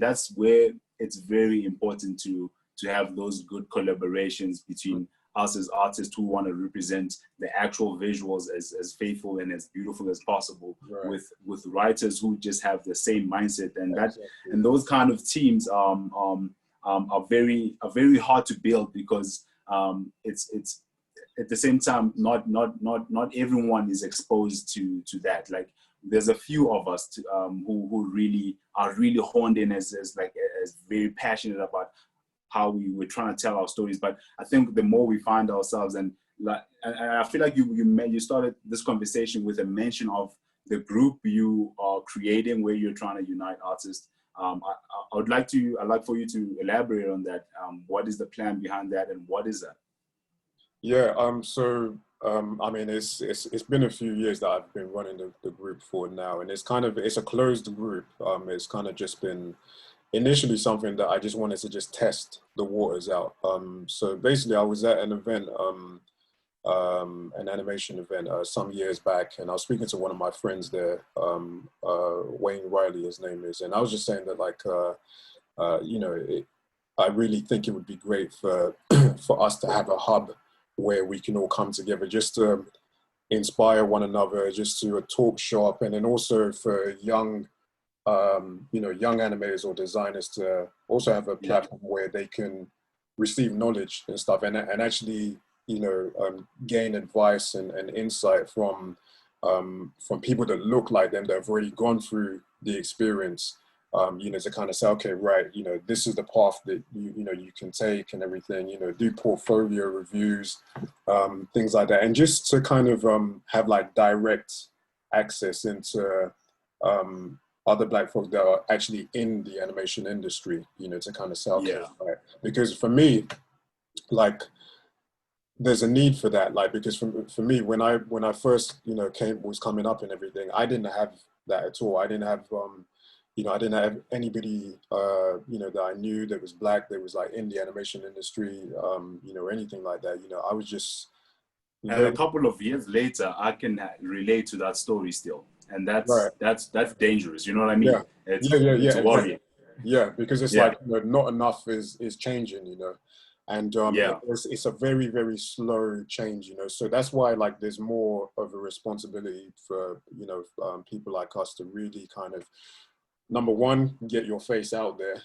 S2: that's where it's very important to have those good collaborations between us as artists who want to represent the actual visuals as faithful and as beautiful as possible, with writers who just have the same mindset. And and those kind of teams are very hard to build, because it's at the same time not everyone is exposed to that. Like, there's a few of us who really are honed in as very passionate about how we're trying to tell our stories. But I think the more we find ourselves, and I feel like you started this conversation with a mention of the group you are creating, where you're trying to unite artists. I'd like for you to elaborate on that. What is the plan behind that, and what is that?
S1: Yeah. I mean, it's been a few years that I've been running the group for now, and it's a closed group. It's kind of just been initially something that I just wanted to just test the waters out. So basically, I was at an event, an animation event, some years back, and I was speaking to one of my friends there, Wayne Riley, his name is, and I was just saying that, like, you know, I really think it would be great for for us to have a hub where we can all come together, just to inspire one another, just to talk shop, and then also for young, you know, young animators or designers to also have a platform where they can receive knowledge and stuff, and actually, you know, gain advice and insight from people that look like them, that have already gone through the experience. You know, to kind of say, okay, right, you know, this is the path that you know, you can take and everything. You know, do portfolio reviews, things like that, and just to kind of have like direct access into other Black folks that are actually in the animation industry, you know, to kind of say, okay, right. Because for me, like, there's a need for that, like, because for me, when I first, you know, was coming up and everything, I didn't have that at all. I didn't have, you know, I didn't have anybody, you know, that I knew that was Black, that was like in the animation industry, you know, or anything like that. You know, I was just.
S2: And a couple of years later, I can relate to that story still. And that's dangerous. You know what I mean?
S1: Yeah.
S2: It's worrying.
S1: Yeah, because it's like, you know, not enough is changing, you know, and it's a very, very slow change, you know. So that's why, like, there's more of a responsibility for, you know, people like us to really kind of, number one, get your face out there.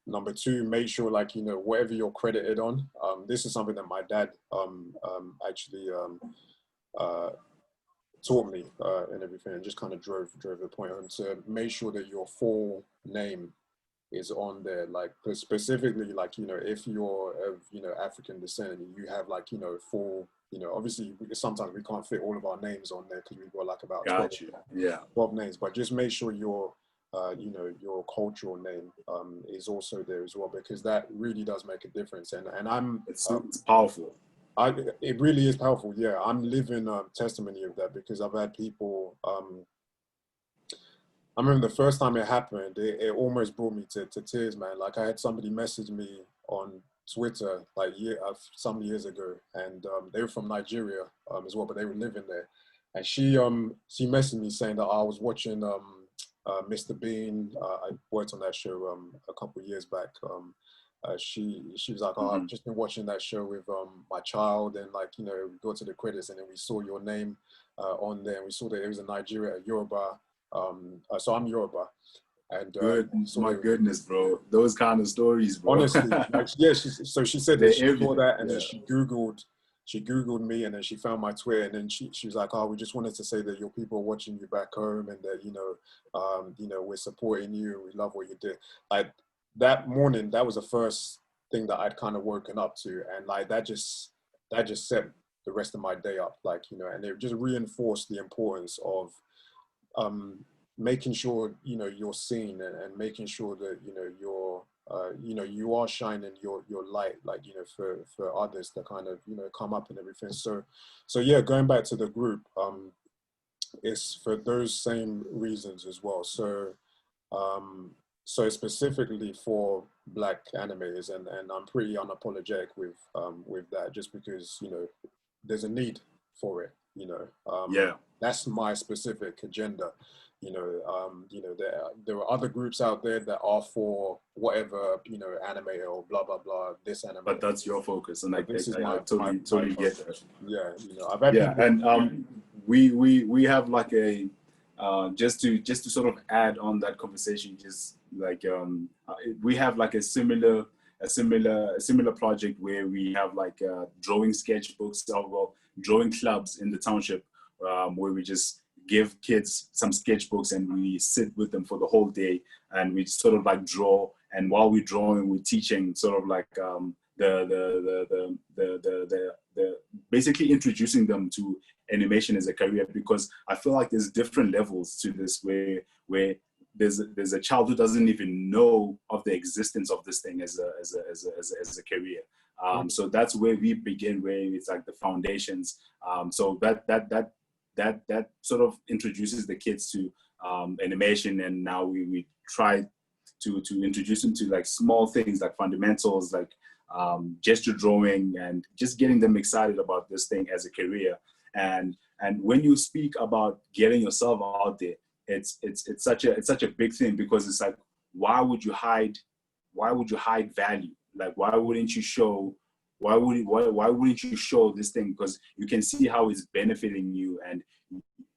S1: Number two, make sure, like, you know, whatever you're credited on. This is something that my dad actually taught me and everything, and just kind of drove the point home, to make sure that your full name is on there, like specifically, like, you know, if you're of, you know, African descent and you have, like, you know, full, you know, obviously sometimes we can't fit all of our names on there because we've got like about 12 names, but just make sure your you know, your cultural name is also there as well, because that really does make a difference. And
S2: it's powerful.
S1: It really is powerful. Yeah, I'm living testimony of that, because I've had people. I remember the first time it happened, it almost brought me to tears, man. Like, I had somebody message me on Twitter like some years ago, and they were from Nigeria as well, but they were living there. And she messaged me saying that I was watching Mr. Bean. I worked on that show a couple of years back. She was like, oh, I've just been watching that show with my child, and, like, you know, we go to the credits and then we saw your name on there, and we saw that it was in Nigeria, Yoruba. So I'm Yoruba, and
S2: my goodness, bro, those kind of stories, bro.
S1: Honestly, like, yeah. So she said that she saw that, and then she googled me, and then she found my Twitter, and then she was like, oh, we just wanted to say that your people are watching you back home, and that, you know, we're supporting you, and we love what you did. Like, that morning, that was the first thing that I'd kind of woken up to, and like that just set the rest of my day up, like, you know, and it just reinforced the importance of making sure, you know, you're seen, and making sure that, you know, you are shining your light, like, you know, for others to kind of, you know, come up and everything. So yeah, going back to the group, it's for those same reasons as well. So specifically for Black animators, and I'm pretty unapologetic with that, just because, you know, there's a need for it, you know. That's my specific agenda. You know, there are other groups out there that are for whatever, you know, animator or blah blah blah, this animator.
S2: But that's your focus, and I totally get that.
S1: Yeah, you know, I've had
S2: people, and we have like a just to sort of add on that conversation, just like we have like a similar project where we have like drawing sketchbooks, or drawing clubs in the township, where we just give kids some sketchbooks and we sit with them for the whole day, and we sort of like draw, and while we're drawing, we're teaching sort of like basically introducing them to animation as a career, because I feel like there's different levels to this, where there's a child who doesn't even know of the existence of this thing as a career. So that's where we begin, where it's like the foundations. So that sort of introduces the kids to animation, and now we try to introduce them to like small things like fundamentals, like gesture drawing, and just getting them excited about this thing as a career. And when you speak about getting yourself out there, it's such a big thing, because it's like, why would you hide value? Like, why wouldn't you show this thing? Because you can see how it's benefiting you, and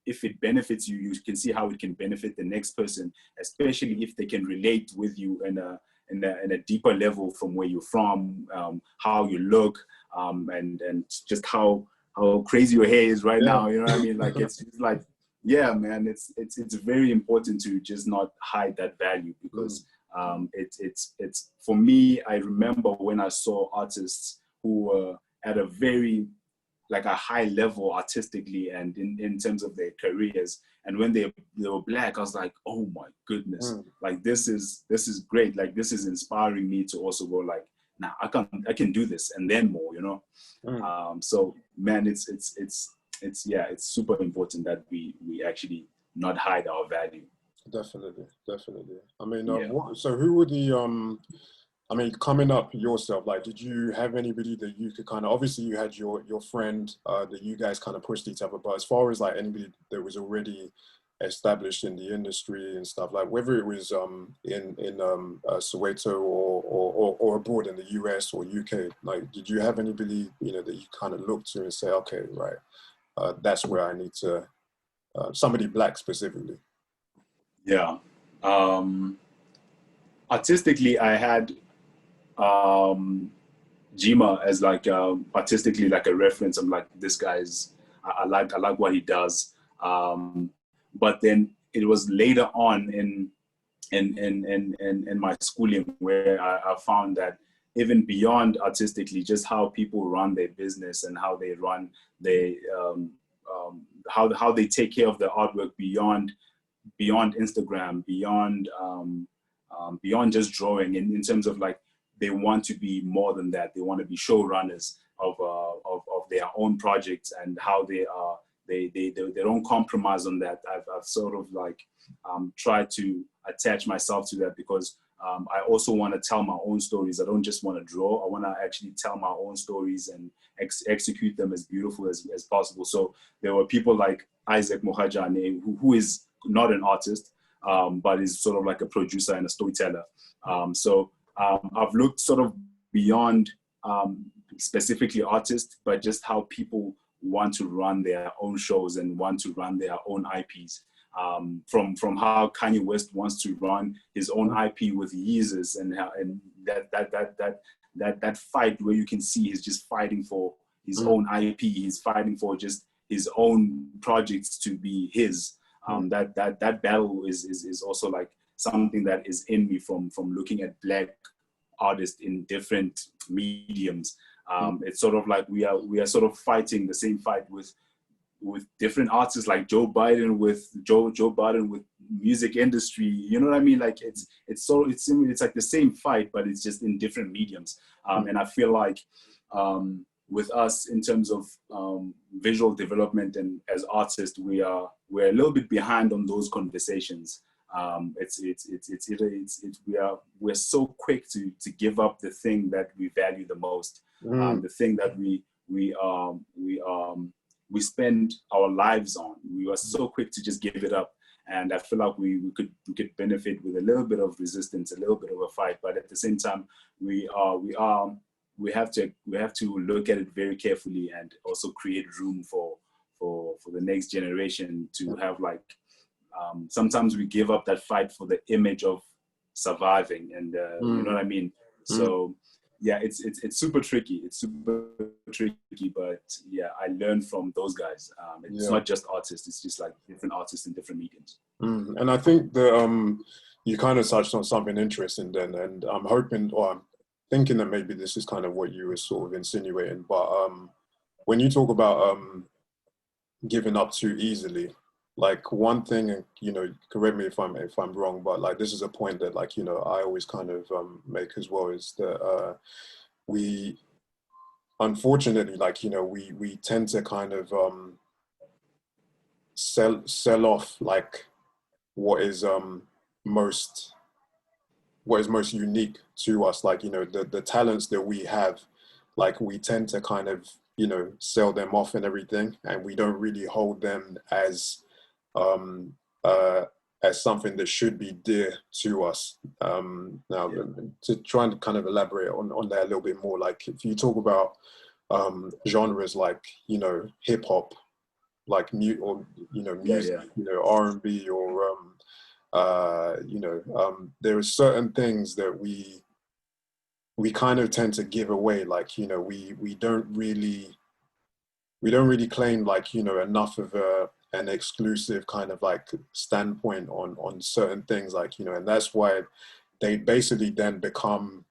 S2: if it benefits you, you can see how it can benefit the next person, especially if they can relate with you in a deeper level from where you're from, how you look, and just how crazy your hair is right now. You know what I mean? Like, it's like, yeah, man, it's very important to just not hide that value, because it's for me, I remember when I saw artists who were at a very, like, a high level artistically and in terms of their careers, and when they were Black, I was like, oh my goodness, like, this is great. Like, this is inspiring me to also go like, nah, I can do this, and then more, you know. So man, it's super important that we actually not hide our value.
S1: Definitely. I mean, so who were the I mean, coming up yourself, like, did you have anybody that you could kind of, obviously you had your friend that you guys kind of pushed each other, but as far as like anybody that was already established in the industry and stuff, like whether it was in Soweto or abroad in the US or UK, like, did you have anybody, you know, that you kind of looked to and say, okay, right, that's where I need to, somebody Black specifically?
S2: Yeah. Artistically, I had Jima as like artistically like a reference. I'm like, this guy's, I like what he does. But then it was later on in in my schooling, where I found that even beyond artistically, just how people run their business and how they run their how they take care of their artwork beyond Instagram, beyond just drawing, in terms of like, they want to be more than that. They want to be showrunners of their own projects, and how they don't compromise on that. I've sort of like tried to attach myself to that, because I also want to tell my own stories. I don't just want to draw. I want to actually tell my own stories and execute them as beautiful as possible. So there were people like Isaac Mohajane, who is not an artist, but is sort of like a producer and a storyteller. I've looked sort of beyond specifically artists, but just how people want to run their own shows and want to run their own IPs. From how Kanye West wants to run his own IP with Yeezus, and that fight where you can see he's just fighting for his own IP. He's fighting for just his own projects to be his. That battle is also like something that is in me from looking at Black artists in different mediums. It's sort of like we are sort of fighting the same fight with different artists, like Joe Biden with music industry. You know what I mean? Like it's like the same fight, but it's just in different mediums. And I feel like with us, in terms of visual development and as artists, we're a little bit behind on those conversations. We're so quick to give up the thing that we value the most, the thing that we spend our lives on. We are so quick to just give it up. And I feel like we could benefit with a little bit of resistance, a little bit of a fight. But at the same time, we have to look at it very carefully, and also create room for the next generation to have like, sometimes we give up that fight for the image of surviving, and you know what I mean? So yeah, it's super tricky. It's super tricky, but yeah, I learned from those guys. It's not just artists; it's just like different artists in different mediums.
S1: And I think that you kind of touched on something interesting then, and I'm hoping, or I'm thinking that maybe this is kind of what you were sort of insinuating. But when you talk about giving up too easily, like one thing, and you know, correct me if I'm wrong, but like this is a point that, like, you know, I always kind of make as well, is that we, unfortunately, like, you know, we tend to kind of sell off like what is most unique to us, like, you know, the talents that we have, like we tend to kind of, you know, sell them off and everything, and we don't really hold them as something that should be dear to us. Now, to try and kind of elaborate on that a little bit more, like if you talk about genres like, you know, hip hop, like music, you know, R&B, or you know, there are certain things that we kind of tend to give away, like, you know, we don't really claim, like, you know, enough of an exclusive kind of like standpoint on certain things, like, you know, and that's why they basically then become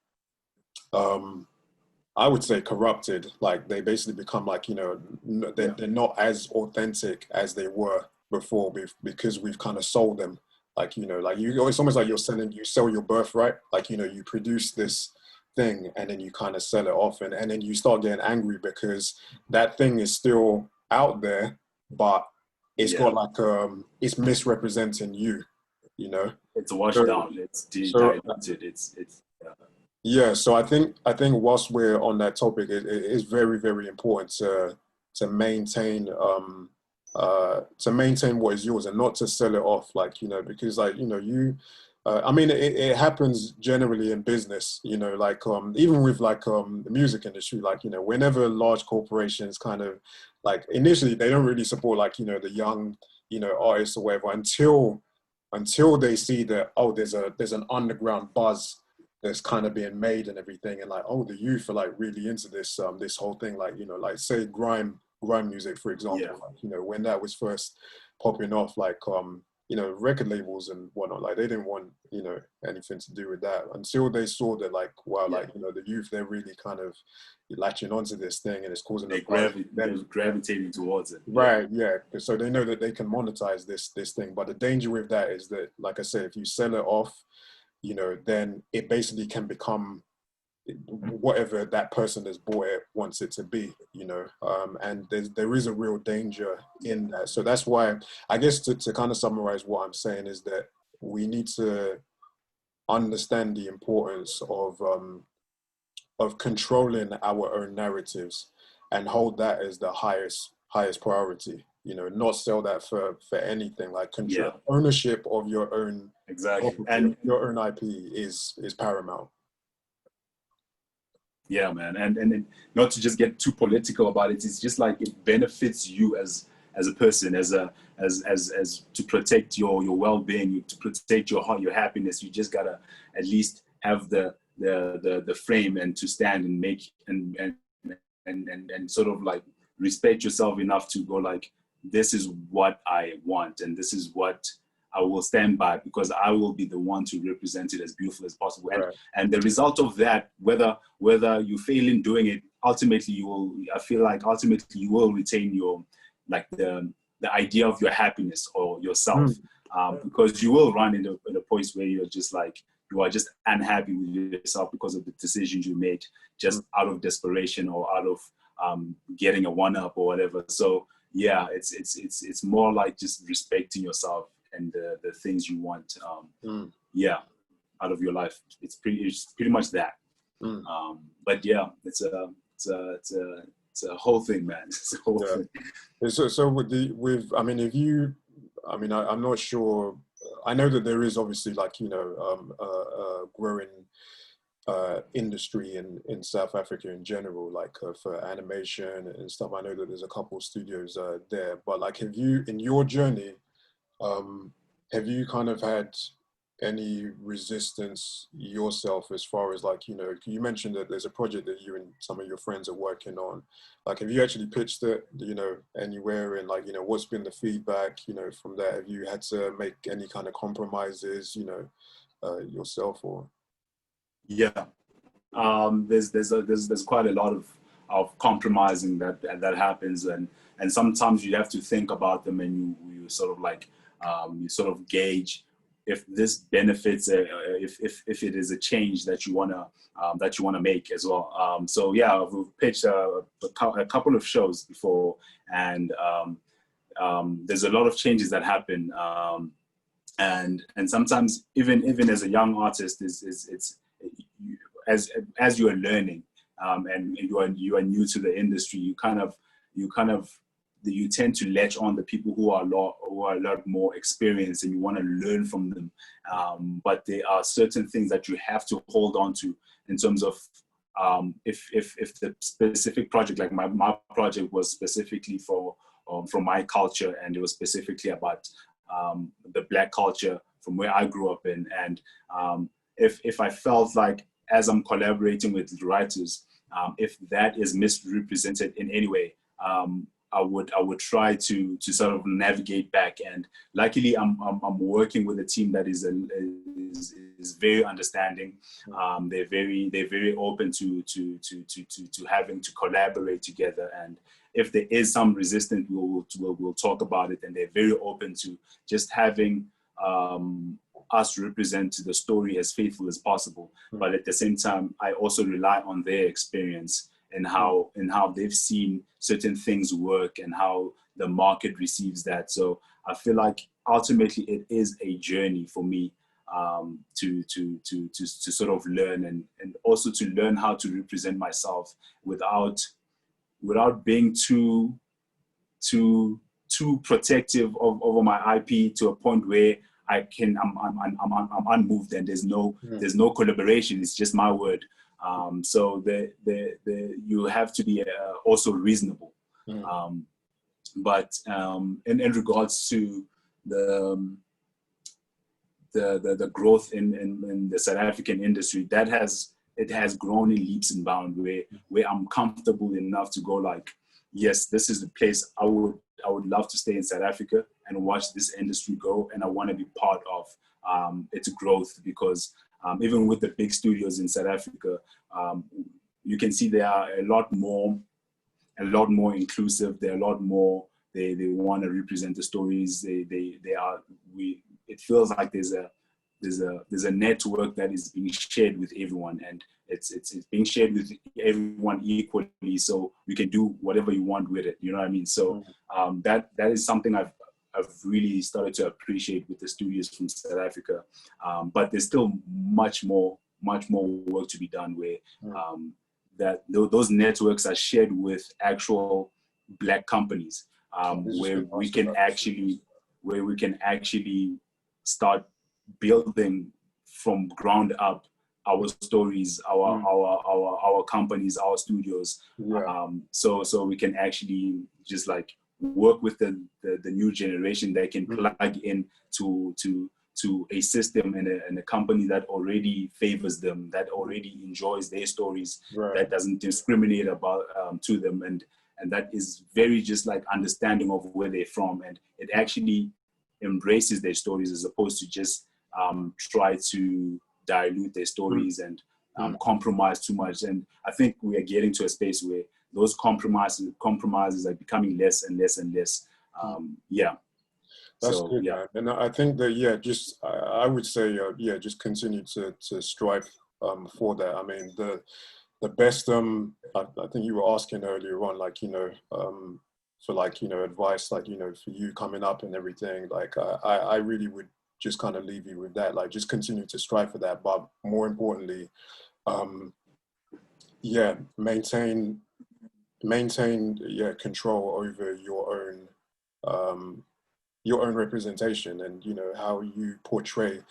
S1: I would say corrupted. Like they basically become like, you know, they're not as authentic as they were before, because we've kind of sold them. Like, you know, like it's almost like you sell your birthright. Like, you know, you produce this thing and then you kind of sell it off, and then you start getting angry because that thing is still out there, but it's got like it's misrepresenting you, you know.
S2: It's washed down. It's diluted. It's
S1: yeah. So I think whilst we're on that topic, it is very, very important to maintain what is yours and not to sell it off, like, you know, because, like, you know, I mean, it happens generally in business, you know, like even with like the music industry, like, you know, whenever large corporations kind of like initially they don't really support, like, you know, the young, you know, artists or whatever, until they see that, oh, there's an underground buzz that's kind of being made and everything, and like, oh, the youth are like really into this this whole thing, like, you know, like say grime music, for example, like, you know, when that was first popping off, like you know, record labels and whatnot. Like they didn't want, you know, anything to do with that until they saw that, like, wow, like, you know, the youth, they're really kind of latching onto this thing and it's causing a buzz.
S2: They're gravitating towards it.
S1: Right, yeah. So they know that they can monetize this thing. But the danger with that is that, like I say, if you sell it off, you know, then it basically can become whatever that person that's bought it wants it to be, you know, and there is a real danger in that. So that's why, I guess, to kind of summarize what I'm saying is that we need to understand the importance of controlling our own narratives and hold that as the highest priority, you know, not sell that for anything. Like control ownership of your own
S2: and
S1: your own IP is paramount.
S2: Yeah, man, and not to just get too political about it. It's just like it benefits you as a person, as to protect your well-being, to protect your happiness. You just gotta at least have the frame and to stand and make and sort of like respect yourself enough to go like, this is what I want and this is what I will stand by, because I will be the one to represent it as beautiful as possible. And the result of that, whether you fail in doing it, ultimately you will, I feel like ultimately you will retain your, like the idea of your happiness or yourself, because you will run into a point where you're just like, you are just unhappy with yourself because of the decisions you made just out of desperation or out of getting a one-up or whatever. So yeah, it's more like just respecting yourself and the things you want, out of your life. It's pretty much that. But yeah, it's a whole thing, man. It's a whole thing.
S1: So I mean, if you, I mean, I'm not sure. I know that there is obviously, like, you know, growing industry in South Africa in general, like for animation and stuff. I know that there's a couple of studios there, but like, have you, in your journey, have you kind of had any resistance yourself as far as, like, you know, you mentioned that there's a project that you and some of your friends are working on. Like, have you actually pitched it, you know, anywhere, and like, you know, what's been the feedback, you know, from that? Have you had to make any kind of compromises, you know, yourself, or?
S2: Yeah, there's quite a lot of compromising that happens, and sometimes you have to think about them, and you sort of like you sort of gauge if this benefits, if it is a change that you wanna make as well. So yeah, we've pitched a couple of shows before, and there's a lot of changes that happen, and sometimes even as a young artist, it's as you are learning, and you are new to the industry, you tend to latch on the people who are a lot more experienced, and you want to learn from them. But there are certain things that you have to hold on to in terms of if the specific project, like my project was specifically for my culture, and it was specifically about the Black culture from where I grew up in. And if I felt like, as I'm collaborating with the writers, if that is misrepresented in any way, I would try to sort of navigate back. And luckily, I'm working with a team that is very understanding. They're very open to having to collaborate together. And if there is some resistance, we'll talk about it. And they're very open to just having us represent the story as faithful as possible. But at the same time, I also rely on their experience and how they've seen certain things work and how the market receives that. So I feel like ultimately it is a journey for me to sort of learn and also to learn how to represent myself without being too protective over my IP to a point where I'm unmoved and there's no collaboration. It's just my word. So you have to be also reasonable. But in regards to the growth in the South African industry, it has grown in leaps and bounds where I'm comfortable enough to go like, yes, this is the place I would love to stay in South Africa and watch this industry grow, and I want to be part of its growth, because even with the big studios in South Africa, you can see they are a lot more inclusive. They're a lot more. They want to represent the stories. It feels like there's a network that is being shared with everyone, and it's being shared with everyone equally. So you can do whatever you want with it. You know what I mean? So that is something I've really started to appreciate with the studios from South Africa. But there's still much more work to be done, where that those networks are shared with actual Black companies, where we can actually start building from ground up our stories, our companies, our studios. So we can actually just like work with the new generation that can plug in to a system and a company that already favors them, that already enjoys their stories, that doesn't discriminate about to them, and that is very just like understanding of where they're from, and it actually embraces their stories, as opposed to just try to dilute their stories and compromise too much. And I think we are getting to a space where those compromises are becoming less and less and less.
S1: That's good, man. And I think that, I would say, just continue to strive for that. I mean, the best, I think you were asking earlier on, like, for like, advice, like, for you coming up and everything, like, I really would just kind of leave you with that, like, just continue to strive for that. But more importantly, maintain control over your own representation, and how you portray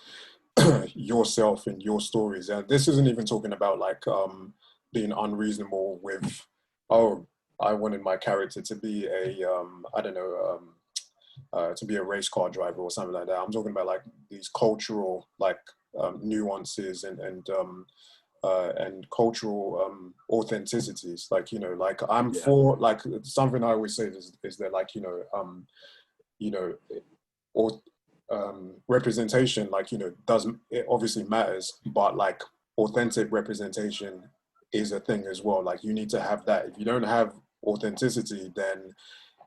S1: yourself and your stories. And this isn't even talking about like being unreasonable with, oh, I wanted my character to be a to be a race car driver or something like that. I'm talking about like these cultural like nuances and cultural authenticities. Like, like I'm for, like, something I always say is that, like, or representation, like, it obviously matters, but like authentic representation is a thing as well. Like, you need to have that. If you don't have authenticity, then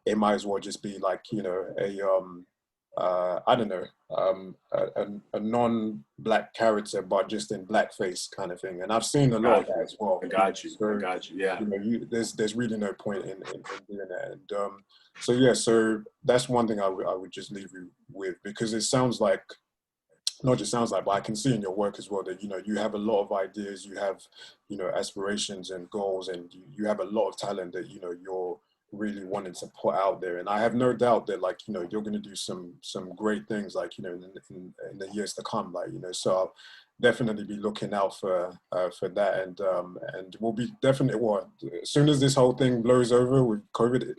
S1: it might as well just be like, a non-Black character, but just in blackface kind of thing. And I've seen a lot of that as well.
S2: I got you. Yeah.
S1: There's really no point in doing that. And so that's one thing I would just leave you with, because it sounds like, not just sounds like, but I can see in your work as well that, you have a lot of ideas, you have, aspirations and goals, and you have a lot of talent that, you're really wanting to put out there. And I have no doubt that, like, you're going to do some great things, like, in the years to come, like, so I'll definitely be looking out for that. And we'll be definitely, as soon as this whole thing blows over with COVID,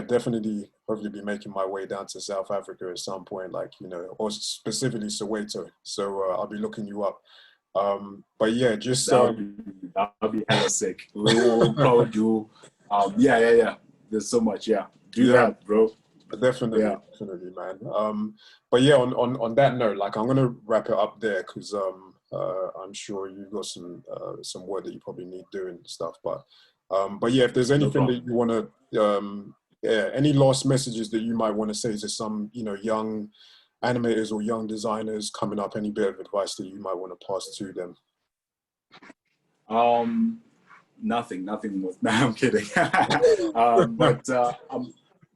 S1: definitely hopefully be making my way down to South Africa at some point, like, or specifically Soweto. So I'll be looking you up. But yeah, just
S2: that'll be hella sick. We'll probably do there's so much. Do that, bro.
S1: Definitely, man. But yeah, on that note, like, I'm gonna wrap it up there, because I'm sure you've got some work that you probably need doing and stuff. But yeah, if there's anything that you want to any last messages that you might want to say to some young animators or young designers coming up, any bit of advice that you might want to pass to them?
S2: Nothing more. No, I'm kidding.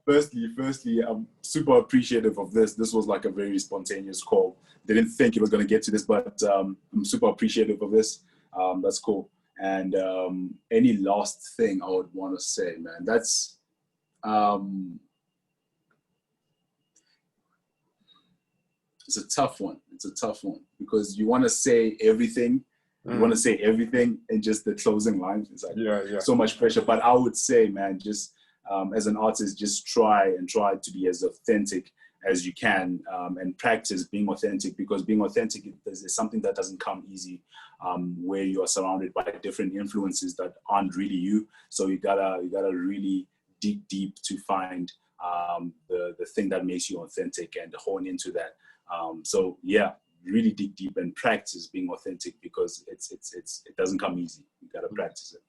S2: Firstly, I'm super appreciative of this. This was like a very spontaneous call. Didn't think it was going to get to this, but I'm super appreciative of this. That's cool. And any last thing I would want to say, man, that's it's a tough one. It's a tough one, because you want to say everything. You want to say everything, and just the closing lines. It's like so much pressure. But I would say, man, just as an artist, just try to be as authentic as you can, and practice being authentic, because being authentic is something that doesn't come easy, where you are surrounded by different influences that aren't really you. So you gotta really dig deep to find the thing that makes you authentic and hone into that. So yeah, really dig deep and practice being authentic, because it doesn't come easy. You gotta practice it.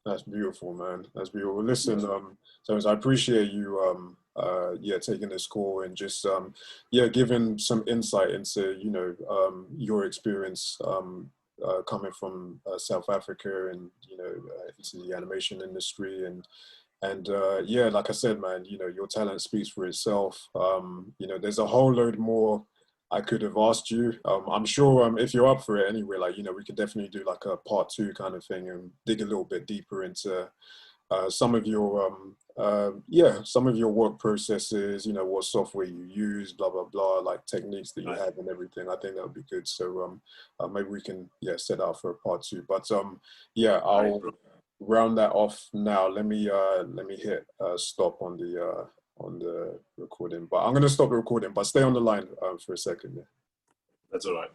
S1: That's beautiful, man. That's beautiful. Listen, Terence, I appreciate you taking this call and just giving some insight into, you know, your experience coming from South Africa and, you know, into the animation industry, and like I said, man, you know, your talent speaks for itself. You know, there's a whole load more I could have asked you. I'm sure if you're up for it anyway, like, you know, we could definitely do like a part 2 kind of thing and dig a little bit deeper into some of your some of your work processes, you know, what software you use, blah blah blah, like techniques that you have and everything. I think that would be good. So maybe we can set out for a part 2. But I'll round that off now. Let me hit stop on the recording. But I'm gonna stop the recording, but stay on the line for a second. Yeah.
S2: That's all right.